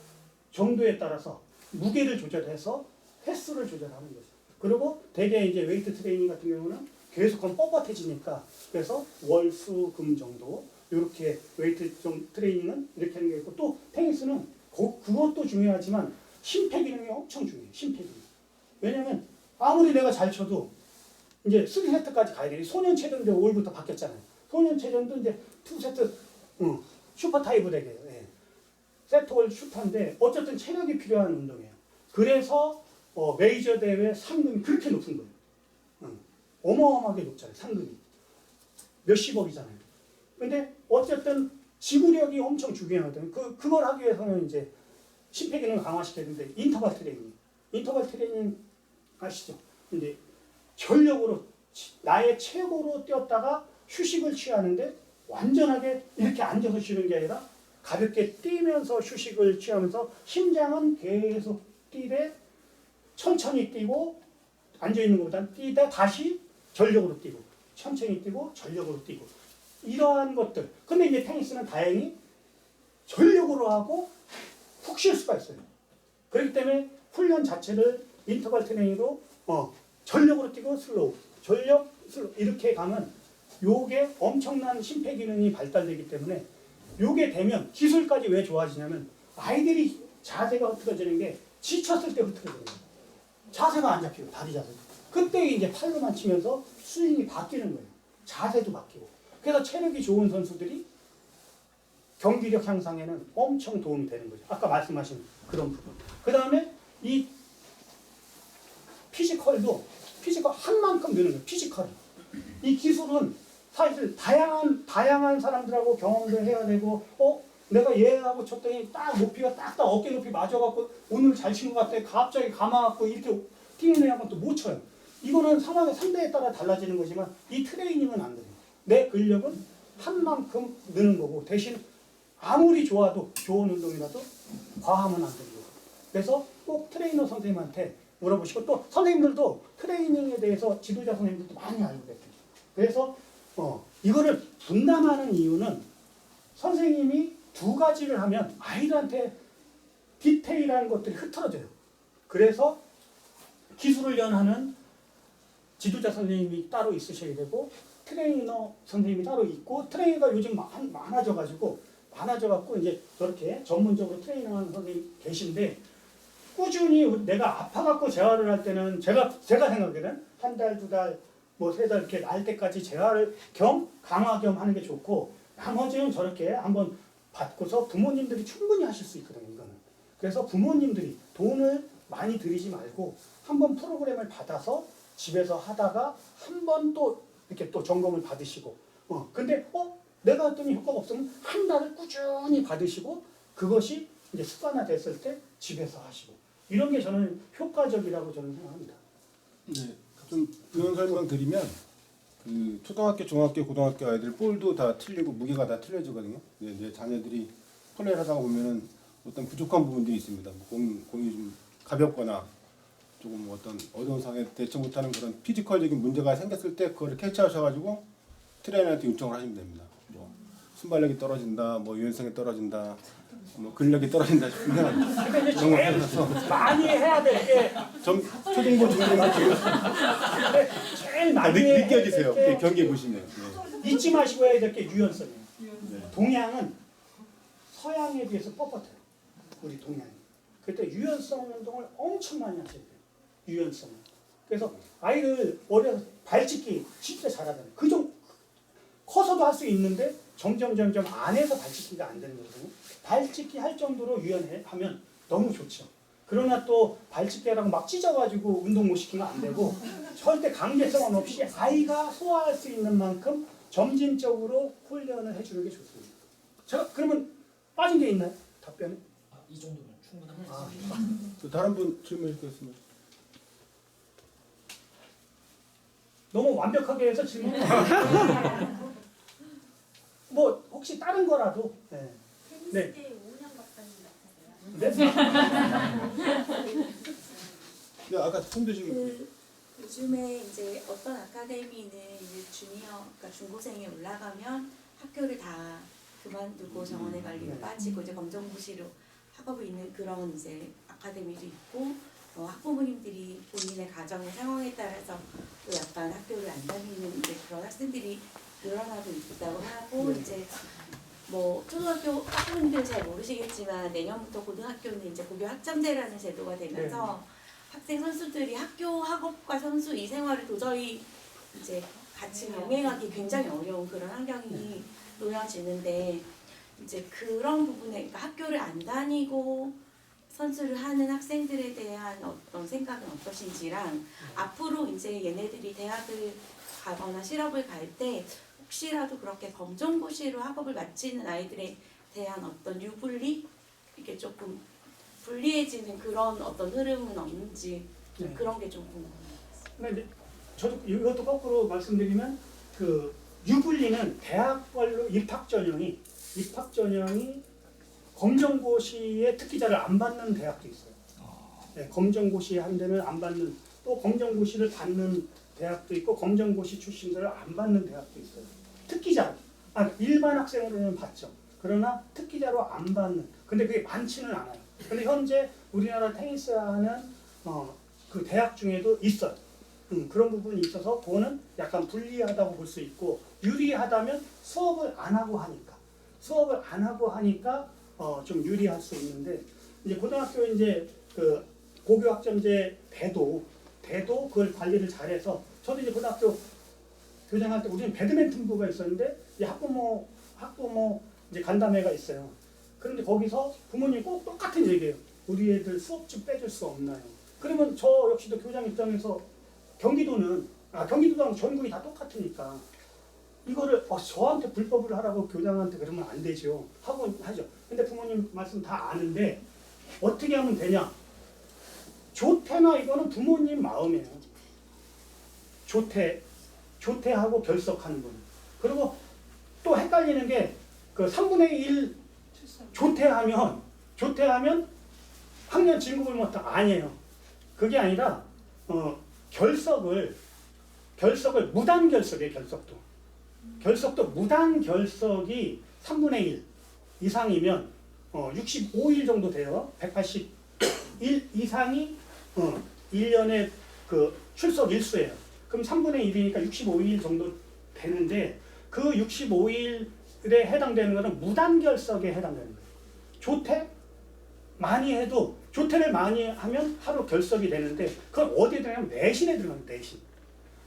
정도에 따라서 무게를 조절해서 횟수를 조절하는 거죠. 그리고 대개 이제 웨이트 트레이닝 같은 경우는 계속 뻣뻣해지니까 그래서 월, 수, 금 정도 이렇게 웨이트 좀 트레이닝은 이렇게 하는 게 있고 또 테니스는 그것도 중요하지만 심폐 기능이 엄청 중요해요. 심폐 기능. 왜냐면 아무리 내가 잘 쳐도 이제 3세트까지 가야 돼. 소년체전도 올부터 바뀌었잖아요. 소년체전도 이제 2세트 슈퍼 타이브 되게요. 예. 세트홀 슈퍼인데 어쨌든 체력이 필요한 운동이에요. 그래서 메이저 대회 상금이 그렇게 높은 거예요. 어마어마하게 높잖아요. 상금이. 몇십억이잖아요. 근데 어쨌든 지구력이 엄청 중요하거든요. 그걸 하기 위해서는 이제 심폐 기능을 강화시켜야 되는데 인터벌 트레이닝 아시죠? 근데 전력으로 나의 최고로 뛰었다가 휴식을 취하는데 완전하게 이렇게 앉아서 쉬는 게 아니라 가볍게 뛰면서 휴식을 취하면서 심장은 계속 뛰되 천천히 뛰고 앉아있는 것보다는 뛰다 다시 전력으로 뛰고 천천히 뛰고 전력으로 뛰고 이러한 것들. 근데 이제 테니스는 다행히 전력으로 하고 푹 쉴 수가 있어요. 그렇기 때문에 훈련 자체를 인터벌 트레이닝으로 전력으로 뛰고 슬로우 이렇게 가면 요게 엄청난 심폐 기능이 발달되기 때문에 요게 되면 기술까지 왜 좋아지냐면 아이들이 자세가 흐트러지는 게 지쳤을 때 흐트러지는 거예요. 자세가 안 잡히고 다리 자세. 그때 이제 팔로만 치면서 스윙이 바뀌는 거예요. 자세도 바뀌고. 그래서 체력이 좋은 선수들이 경기력 향상에는 엄청 도움이 되는 거죠. 아까 말씀하신 그런 부분. 그 다음에 이 피지컬 한 만큼 느는 거예요. 피지컬. 이 기술은 사실 다양한 사람들하고 경험도 해야 되고, 내가 얘하고 쳤더니 딱 높이가 딱 어깨 높이 맞아갖고 오늘 잘 친 것 같아. 갑자기 감아갖고 이렇게 뛰는 애하고는 또 못 쳐요. 이거는 상대에 따라 달라지는 거지만 이 트레이닝은 안 돼요. 내 근력은 한 만큼 느는 거고 대신 아무리 좋은 운동이라도 과하면 안 되는 거예요. 그래서 꼭 트레이너 선생님한테 물어보시고 또 선생님들도 트레이닝에 대해서 지도자 선생님들도 많이 알고 계세요. 그래서 이거를 분담하는 이유는 선생님이 두 가지를 하면 아이들한테 디테일한 것들이 흐트러져요. 그래서 기술을 연하는 지도자 선생님이 따로 있으셔야 되고 트레이너 선생님이 따로 있고 트레이너가 요즘 많아져갖고 이제 저렇게 전문적으로 트레이너하는 선생님이 계신데 꾸준히 내가 아파갖고 재활을 할 때는 제가 생각에는 한 달, 두 달, 세 달 이렇게 날 때까지 재활 겸 강화 겸 하는 게 좋고 나머지는 저렇게 한번 받고서 부모님들이 충분히 하실 수 있거든요. 이거는. 그래서 부모님들이 돈을 많이 들이지 말고 한 번 프로그램을 받아서 집에서 하다가 한 번 또 이렇게 또 점검을 받으시고 근데 내가 했더니 효과가 없으면 한 달을 꾸준히 받으시고 그것이 이제 습관화 됐을 때 집에서 하시고 이런 게 저는 효과적이라고 저는 생각합니다. 네, 좀 그런 설명 드리면 그 초등학교, 중학교, 고등학교 아이들 볼도 다 틀리고 무게가 다 틀려지거든요. 내 자녀들이 플레이를 하다가 보면은 어떤 부족한 부분들이 있습니다. 뭐 공이 좀 가볍거나 조금 어떤 어려운 상황에 대처 못하는 그런 피지컬적인 문제가 생겼을 때 그거를 캐치하셔가지고 트레이너한테 요청을 하시면 됩니다. 뭐 순발력이 떨어진다, 뭐 유연성이 떨어진다, 뭐 근력이 떨어진다 싶으면 그러니까 이제 이런 거 제일 하셔서 많이 해야 될 게 초등부 중등부 제일 많이 해야 느껴지세요. 될 게 경기 보시면. 네. 잊지 마시고 해야 될 게 유연성이에요. 네. 동양은 서양에 비해서 뻣뻣해요. 우리 동양이. 그때 유연성 운동을 엄청 많이 하셔야 돼요. 유연성. 그래서 아이를 어려서 발짓기 진짜 잘하잖아요. 커서도 할 수 있는데 점점 안에서 발짓기가 안 되는 거거든요. 발짓기 할 정도로 유연하면 너무 좋죠. 그러나 또 발짓기라고 막 찢어가지고 운동 못 시키면 안 되고 절대 강제성은 없이 아이가 소화할 수 있는 만큼 점진적으로 훈련을 해주는 게 좋습니다. 제가 그러면 빠진 게 있나요? 답변에? 이 정도면 충분합니다. 또 다른 분 질문해 주셨습니다. 너무 완벽하게 해서 질문. 뭐 혹시 다른 거라도. 네. 테니스 네. 때 5년 박사님 같으세요. 네? 네, 아까 손 드시고 요즘에 이제 어떤 아카데미는 이제 그러니까 중고생이 올라가면 학교를 다 그만두고 정원의 관리로 빠지고 이제 검정고시로 학업을 있는 그런 이제 아카데미도 있고 학부모님들이 본인의 가정의 상황에 따라서 또 약간 학교를 안 다니는 이제 그런 학생들이 늘어나고 있다고 하고 이제 뭐 초등학교 학부모님들 잘 모르시겠지만 내년부터 고등학교는 이제 고교 학점제라는 제도가 되면서 학생 선수들이 학교 학업과 선수 이 생활을 도저히 이제 같이 병행하기 굉장히 어려운 그런 환경이 놓여지는데 이제 그런 부분에 그러니까 학교를 안 다니고 선수를 하는 학생들에 대한 어떤 생각은 어떠신지랑 앞으로 이제 얘네들이 대학을 가거나 실업을 갈 때 혹시라도 그렇게 검정고시로 학업을 마치는 아이들에 대한 어떤 유불리 이게 조금 불리해지는 그런 어떤 흐름은 없는지 네. 그런 게 좀 궁금해요. 근데 이제 저도 이것도 거꾸로 말씀드리면 그 유불리는 대학별로 입학 전형이 검정고시의 특기자를 안 받는 대학도 있어요. 네, 검정고시 한 데는 안 받는 또 검정고시를 받는 대학도 있고 검정고시 출신들을 안 받는 대학도 있어요. 특기자, 일반 학생으로는 받죠. 그러나 특기자로 안 받는. 근데 그게 많지는 않아요. 근데 현재 우리나라 테니스 하는 그 대학 중에도 있어요. 그런 부분이 있어서 그거는 약간 불리하다고 볼 수 있고 유리하다면 수업을 안 하고 하니까 좀 유리할 수 있는데 이제 고등학교 이제 그 고교 학점제 대도 그걸 관리를 잘해서 저도 이제 고등학교 교장할 때 우리는 배드민턴부가 있었는데 이 학부모 이제 간담회가 있어요. 그런데 거기서 부모님 꼭 똑같은 얘기예요. 우리 애들 수업 좀 빼줄 수 없나요? 그러면 저 역시도 교장 입장에서 경기도도 아니고 전국이 다 똑같으니까 이거를 저한테 불법을 하라고 교장한테 그러면 안 되죠. 하고 하죠. 근데 부모님 말씀 다 아는데 어떻게 하면 되냐? 조퇴나 이거는 부모님 마음이에요. 조퇴하고 결석하는 거는. 그리고 또 헷갈리는 게 그 3분의 1 조퇴하면 학년 진급을 못하 아니에요. 그게 아니라 결석을 무단 결석이에요. 결석도 무단 결석이 3분의 1 이상이면 65일 정도 돼요. 181 이상이 1년에 그 출석 일수예요. 그럼 3분의 1이니까 65일 정도 되는데 그 65일에 해당되는 것은 무단 결석에 해당되는 거예요. 조퇴를 많이 하면 하루 결석이 되는데 그건 어디에 들어가면 내신에 들어가면 내신.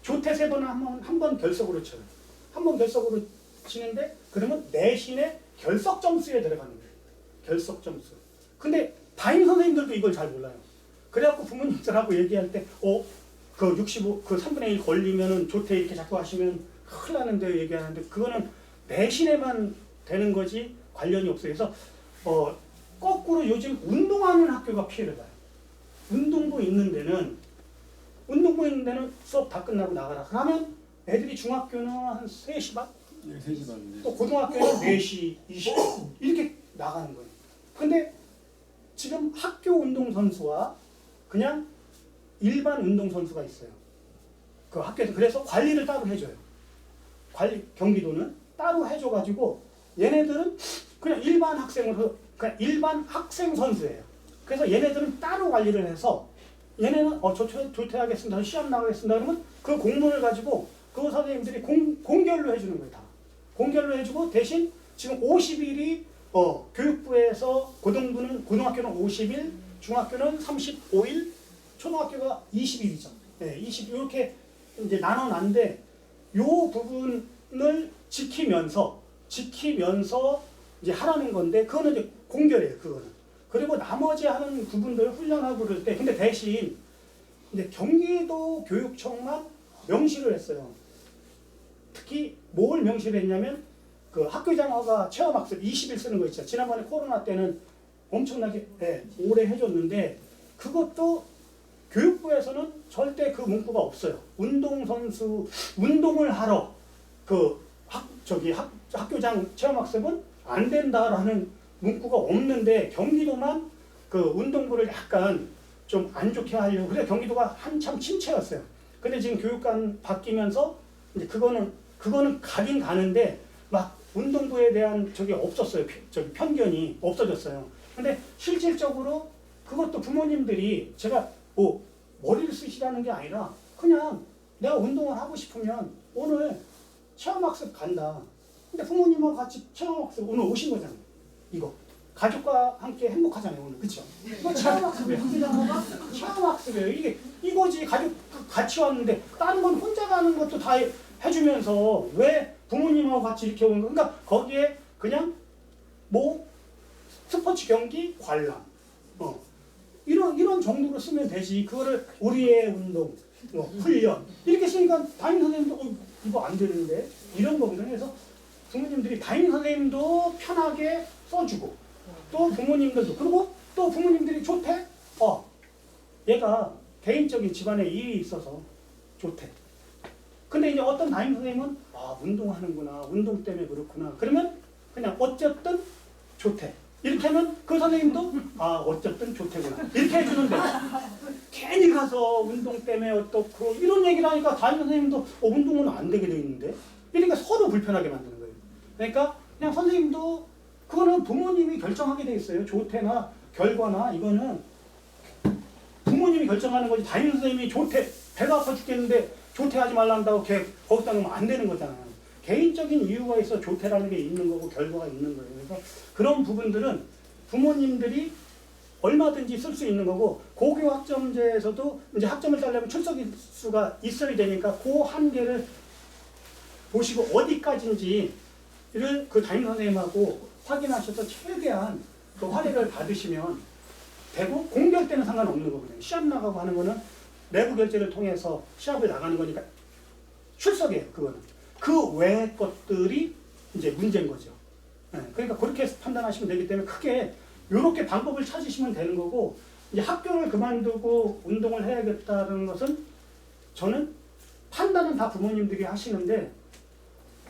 조퇴 3번은 한 번 결석으로 쳐요. 한 번 결석으로 치는데 그러면 내신의 결석 점수에 들어가는 거예요. 결석 점수. 근데 담임 선생님들도 이걸 잘 몰라요. 그래갖고 부모님들하고 얘기할 때, 그 65, 그 3분의 1 걸리면은 좋대 이렇게 자꾸 하시면 큰일 나는데 얘기하는데 그거는 내신에만 되는 거지 관련이 없어요. 그래서 거꾸로 요즘 운동하는 학교가 피해를 봐요. 운동부 있는 데는 수업 다 끝나고 나가라. 그러면 애들이 중학교는 한 3시 반? 네, 3시 반인데. 또 고등학교는 4시 20분 이렇게 나가는 거예요. 근데 지금 학교 운동선수와 그냥 일반 운동선수가 있어요. 그 학교에서 그래서 관리를 따로 해줘요. 경기도는 따로 해줘가지고 얘네들은 그냥 일반 학생으로 그냥 일반 학생 선수예요. 그래서 얘네들은 따로 관리를 해서 얘네는 조퇴하겠습니다. 시합 나가겠습니다. 그러면 그 공문을 가지고 그 선생님들이 공결로 해주는 거예요. 다. 공결로 해주고 대신 지금 50일이 교육부에서 고등학교는 50일, 중학교는 35일, 초등학교가 20일이죠. 네, 20 이렇게 이제 나눠놨는데 요 부분을 지키면서 이제 하라는 건데 그거는 이제 공결이에요. 그거는. 그리고 나머지 하는 부분들 훈련하고 그럴 때 근데 대신 이제 경기도 교육청만 명시를 했어요. 특히 뭘 명시를 했냐면 그 학교장허가 체험학습 20일 쓰는 거 있죠. 지난번에 코로나 때는 엄청나게 오래 해줬는데 그것도 교육부에서는 절대 그 문구가 없어요. 운동선수 운동을 하러 학교장 체험학습은 안 된다라는 문구가 없는데 경기도만 그 운동부를 약간 좀 안 좋게 하려고 그래 경기도가 한참 침체였어요. 근데 지금 교육감 바뀌면서 이제 그거는 가긴 가는데 막 운동부에 대한 저게 없었어요. 편견이 없어졌어요. 근데 실질적으로 그것도 부모님들이 제가 머리를 쓰시라는 게 아니라 그냥 내가 운동을 하고 싶으면 오늘 체험학습 간다. 근데 부모님하고 같이 체험학습 오늘 오신 거잖아요. 이거 가족과 함께 행복하잖아요 오늘 그렇죠? 이거 체험학습이에요. 학교장어가 체험학습이에요. 이거지 가족 같이 왔는데 다른 건 혼자 가는 것도 다 해주면서 왜 부모님하고 같이 이렇게 오는 거? 그러니까 거기에 그냥 스포츠 경기 관람 이런 정도로 쓰면 되지. 그거를 우리의 운동 훈련 이렇게 쓰니까 담임 선생님도 이거 안 되는데 이런 거거든요. 그래서 부모님들이 담임 선생님도 편하게 써주고 또 부모님들도 그리고 또 부모님들이 좋대. 얘가 개인적인 집안에 일이 있어서 좋대. 근데 이제 어떤 담임 선생님은 운동하는구나 운동 때문에 그렇구나 그러면 그냥 어쨌든 좋대. 이렇게 하면 그 선생님도 어쨌든 좋대구나 이렇게 해주는데 괜히 가서 운동 때문에 어떻고 이런 얘기를 하니까 담임 선생님도 운동은 안 되게 돼 있는데 그러니까 서로 불편하게 만드는 거예요. 그러니까 그냥 선생님도 그거는 부모님이 결정하게 돼 있어요. 좋대나 결과나 이거는 부모님이 결정하는 거지 담임 선생님이 좋대 배가 아파 죽겠는데 조퇴하지 말란다고 거기다 놓으면 안 되는 거잖아요. 개인적인 이유가 있어 조퇴라는 게 있는 거고 결과가 있는 거예요. 그래서 그런 부분들은 부모님들이 얼마든지 쓸 수 있는 거고 고교 학점제에서도 이제 학점을 따려면 출석 수가 있어야 되니까 그 한계를 보시고 어디까지인지를 그 담임 선생님하고 확인하셔서 최대한 그 할애를 받으시면 되고 공결 때는 상관없는 거거든요. 시합 나가고 하는 거는 내부 결제를 통해서 시합을 나가는 거니까 출석이에요. 그거는. 그 외의 것들이 이제 문제인 거죠. 그러니까 그렇게 판단하시면 되기 때문에 크게 이렇게 방법을 찾으시면 되는 거고 이제 학교를 그만두고 운동을 해야겠다는 것은 저는 판단은 다 부모님들이 하시는데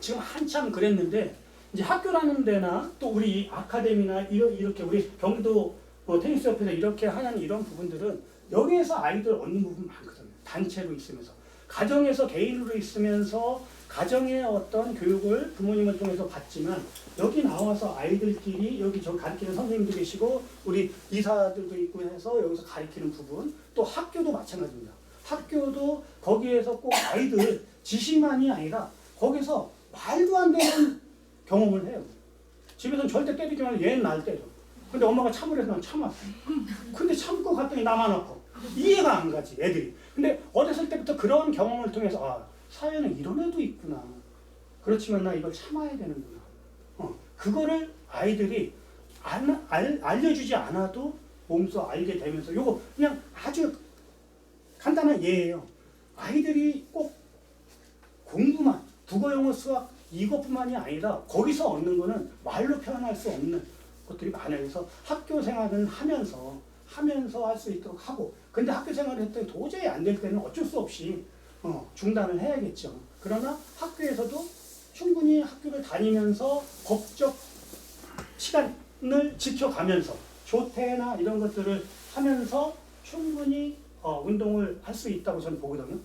지금 한참 그랬는데 이제 학교라는 데나 또 우리 아카데미나 이렇게 우리 경기도 테니스 협회에서 이렇게 하는 이런 부분들은 여기에서 아이들 얻는 부분 많거든요. 단체로 있으면서 가정에서 개인으로 있으면서 가정의 어떤 교육을 부모님을 통해서 받지만 여기 나와서 아이들끼리 여기 저 가르치는 선생님도 계시고 우리 이사들도 있고 해서 여기서 가르치는 부분 또 학교도 마찬가지입니다. 학교도 거기에서 꼭 아이들 지시만이 아니라 거기서 말도 안 되는 경험을 해요. 집에서는 절대 때리지만 얘는 날 때려. 근데 엄마가 참으래서 난 참았어. 근데 참고 갔더니 나만 아파. 이해가 안 가지 애들이. 근데 어렸을 때부터 그런 경험을 통해서 사회는 이런 애도 있구나. 그렇지만 나 이걸 참아야 되는구나. 그거를 아이들이 알려주지 않아도 몸소 알게 되면서 요거 그냥 아주 간단한 예예요. 아이들이 꼭 공부만 국어, 영어, 수학 이것뿐만이 아니라 거기서 얻는 거는 말로 표현할 수 없는 것들이 많아요. 그래서 학교 생활은 하면서 할 수 있도록 하고, 근데 학교 생활을 했더니 도저히 안 될 때는 어쩔 수 없이 중단을 해야겠죠. 그러나 학교에서도 충분히 학교를 다니면서 법적 시간을 지켜가면서 조퇴나 이런 것들을 하면서 충분히 운동을 할 수 있다고 저는 보거든요.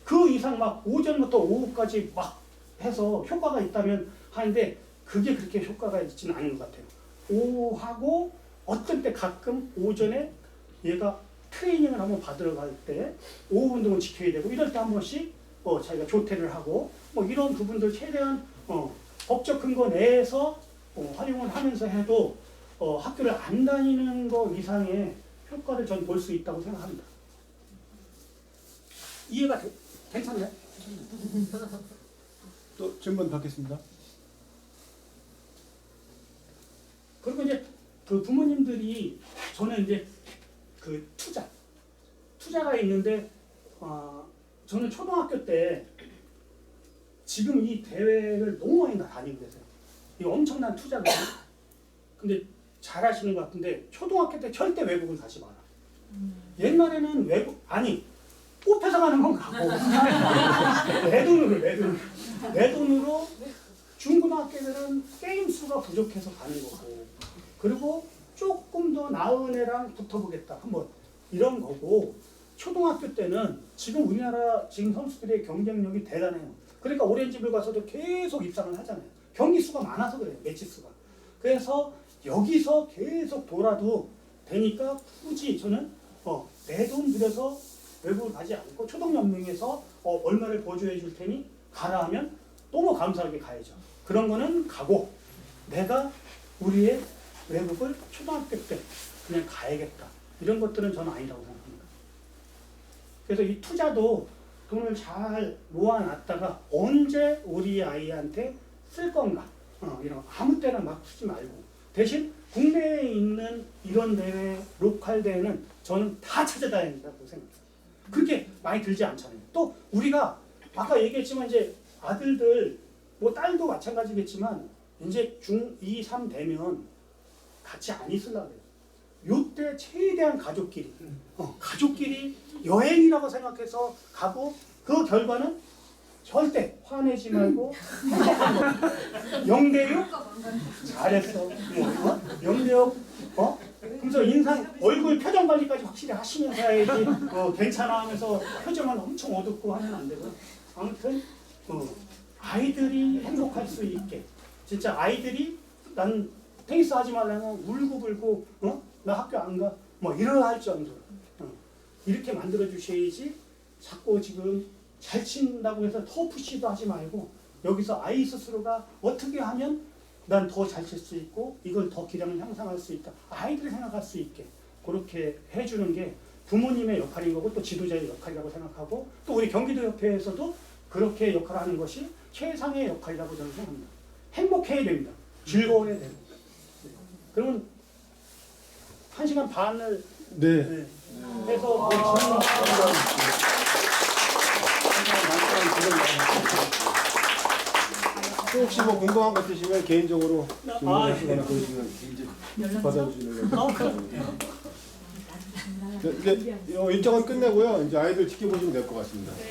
그 이상 막 오전부터 오후까지 막 해서 효과가 있다면 하는데 그게 그렇게 효과가 있지는 않은 것 같아요. 오후하고 어떤 때 가끔 오전에 얘가 트레이닝을 한번 받으러 갈 때 오후 운동을 지켜야 되고 이럴 때 한 번씩 자기가 조퇴를 하고 뭐 이런 부분들 최대한 법적 근거 내에서 활용을 하면서 해도 학교를 안 다니는 거 이상의 효과를 전 볼 수 있다고 생각합니다. 이해가 괜찮나요? 또 질문 받겠습니다. 그리고 이제 그 부모님들이 저는 이제 그 투자가 있는데 저는 초등학교 때 지금 이 대회를 너무 많이 다니고 계세요. 이 엄청난 투자거든요. 근데 잘 아시는 것 같은데 초등학교 때 절대 외국은 가지 마라. 옛날에는 뽑혀서 가는 건 가고 내 돈으로 중고등학교들은 게임 수가 부족해서 가는 거고, 그리고 조금 더 나은 애랑 붙어보겠다 한번 이런 거고, 초등학교 때는 지금 우리나라 지금 선수들의 경쟁력이 대단해요. 그러니까 오렌지볼 가서도 계속 입상을 하잖아요. 경기 수가 많아서 그래요. 매치 수가. 그래서 여기서 계속 돌아도 되니까 굳이 저는 내 돈 들여서 외국을 가지 않고 초등연맹에서 얼마를 보조해 줄 테니 가라 하면 너무 감사하게 가야죠. 그런 거는 가고 내가 우리의 외국을 초등학교 때 그냥 가야겠다. 이런 것들은 저는 아니라고 생각합니다. 그래서 이 투자도 돈을 잘 모아놨다가 언제 우리 아이한테 쓸 건가 이런 아무 때나 막 쓰지 말고, 대신 국내에 있는 이런 대회, 로컬 대회는 저는 다 찾아다녀야 된다고 생각합니다. 그렇게 많이 들지 않잖아요. 또 우리가 아까 얘기했지만 이제 아들들 뭐 딸도 마찬가지겠지만 이제 중2, 3 되면 같이 안 있으려고 해요. 요때 최대한 가족끼리 여행이라고 생각해서 가고, 그 결과는 절대 화내지 말고 영대육 잘했어. 영대육 그래서 얼굴 표정 관리까지 확실히 하시면서 해야지 괜찮아 하면서 표정을 엄청 어둡고 하면 안 되고, 아무튼 아이들이 행복할 수 있게, 진짜 아이들이 난 테니스 하지 말라면 울고불고 나 학교 안 가 뭐 이러야 할 정도로 이렇게 만들어 주셔야지. 자꾸 지금 잘 친다고 해서 더 푸시도 하지 말고 여기서 아이 스스로가 어떻게 하면 난 더 잘 칠 수 있고 이걸 더 기량을 향상할 수 있다, 아이들이 생각할 수 있게 그렇게 해주는 게 부모님의 역할인 거고 또 지도자의 역할이라고 생각하고, 또 우리 경기도협회에서도 그렇게 역할을 하는 것이 최상의 역할이라고 저는 생각합니다. 행복해야 됩니다. 즐거워야 됩니다. 그러면 1시간 반을 네. 해서 또 혹시 뭐 궁금한 거 있으시면 개인적으로 질문하시거나 예. 그러시면 받아주시는 거예요. 이제 일정은 끝내고요. 이제 아이들 지켜보시면 될 것 같습니다. 네.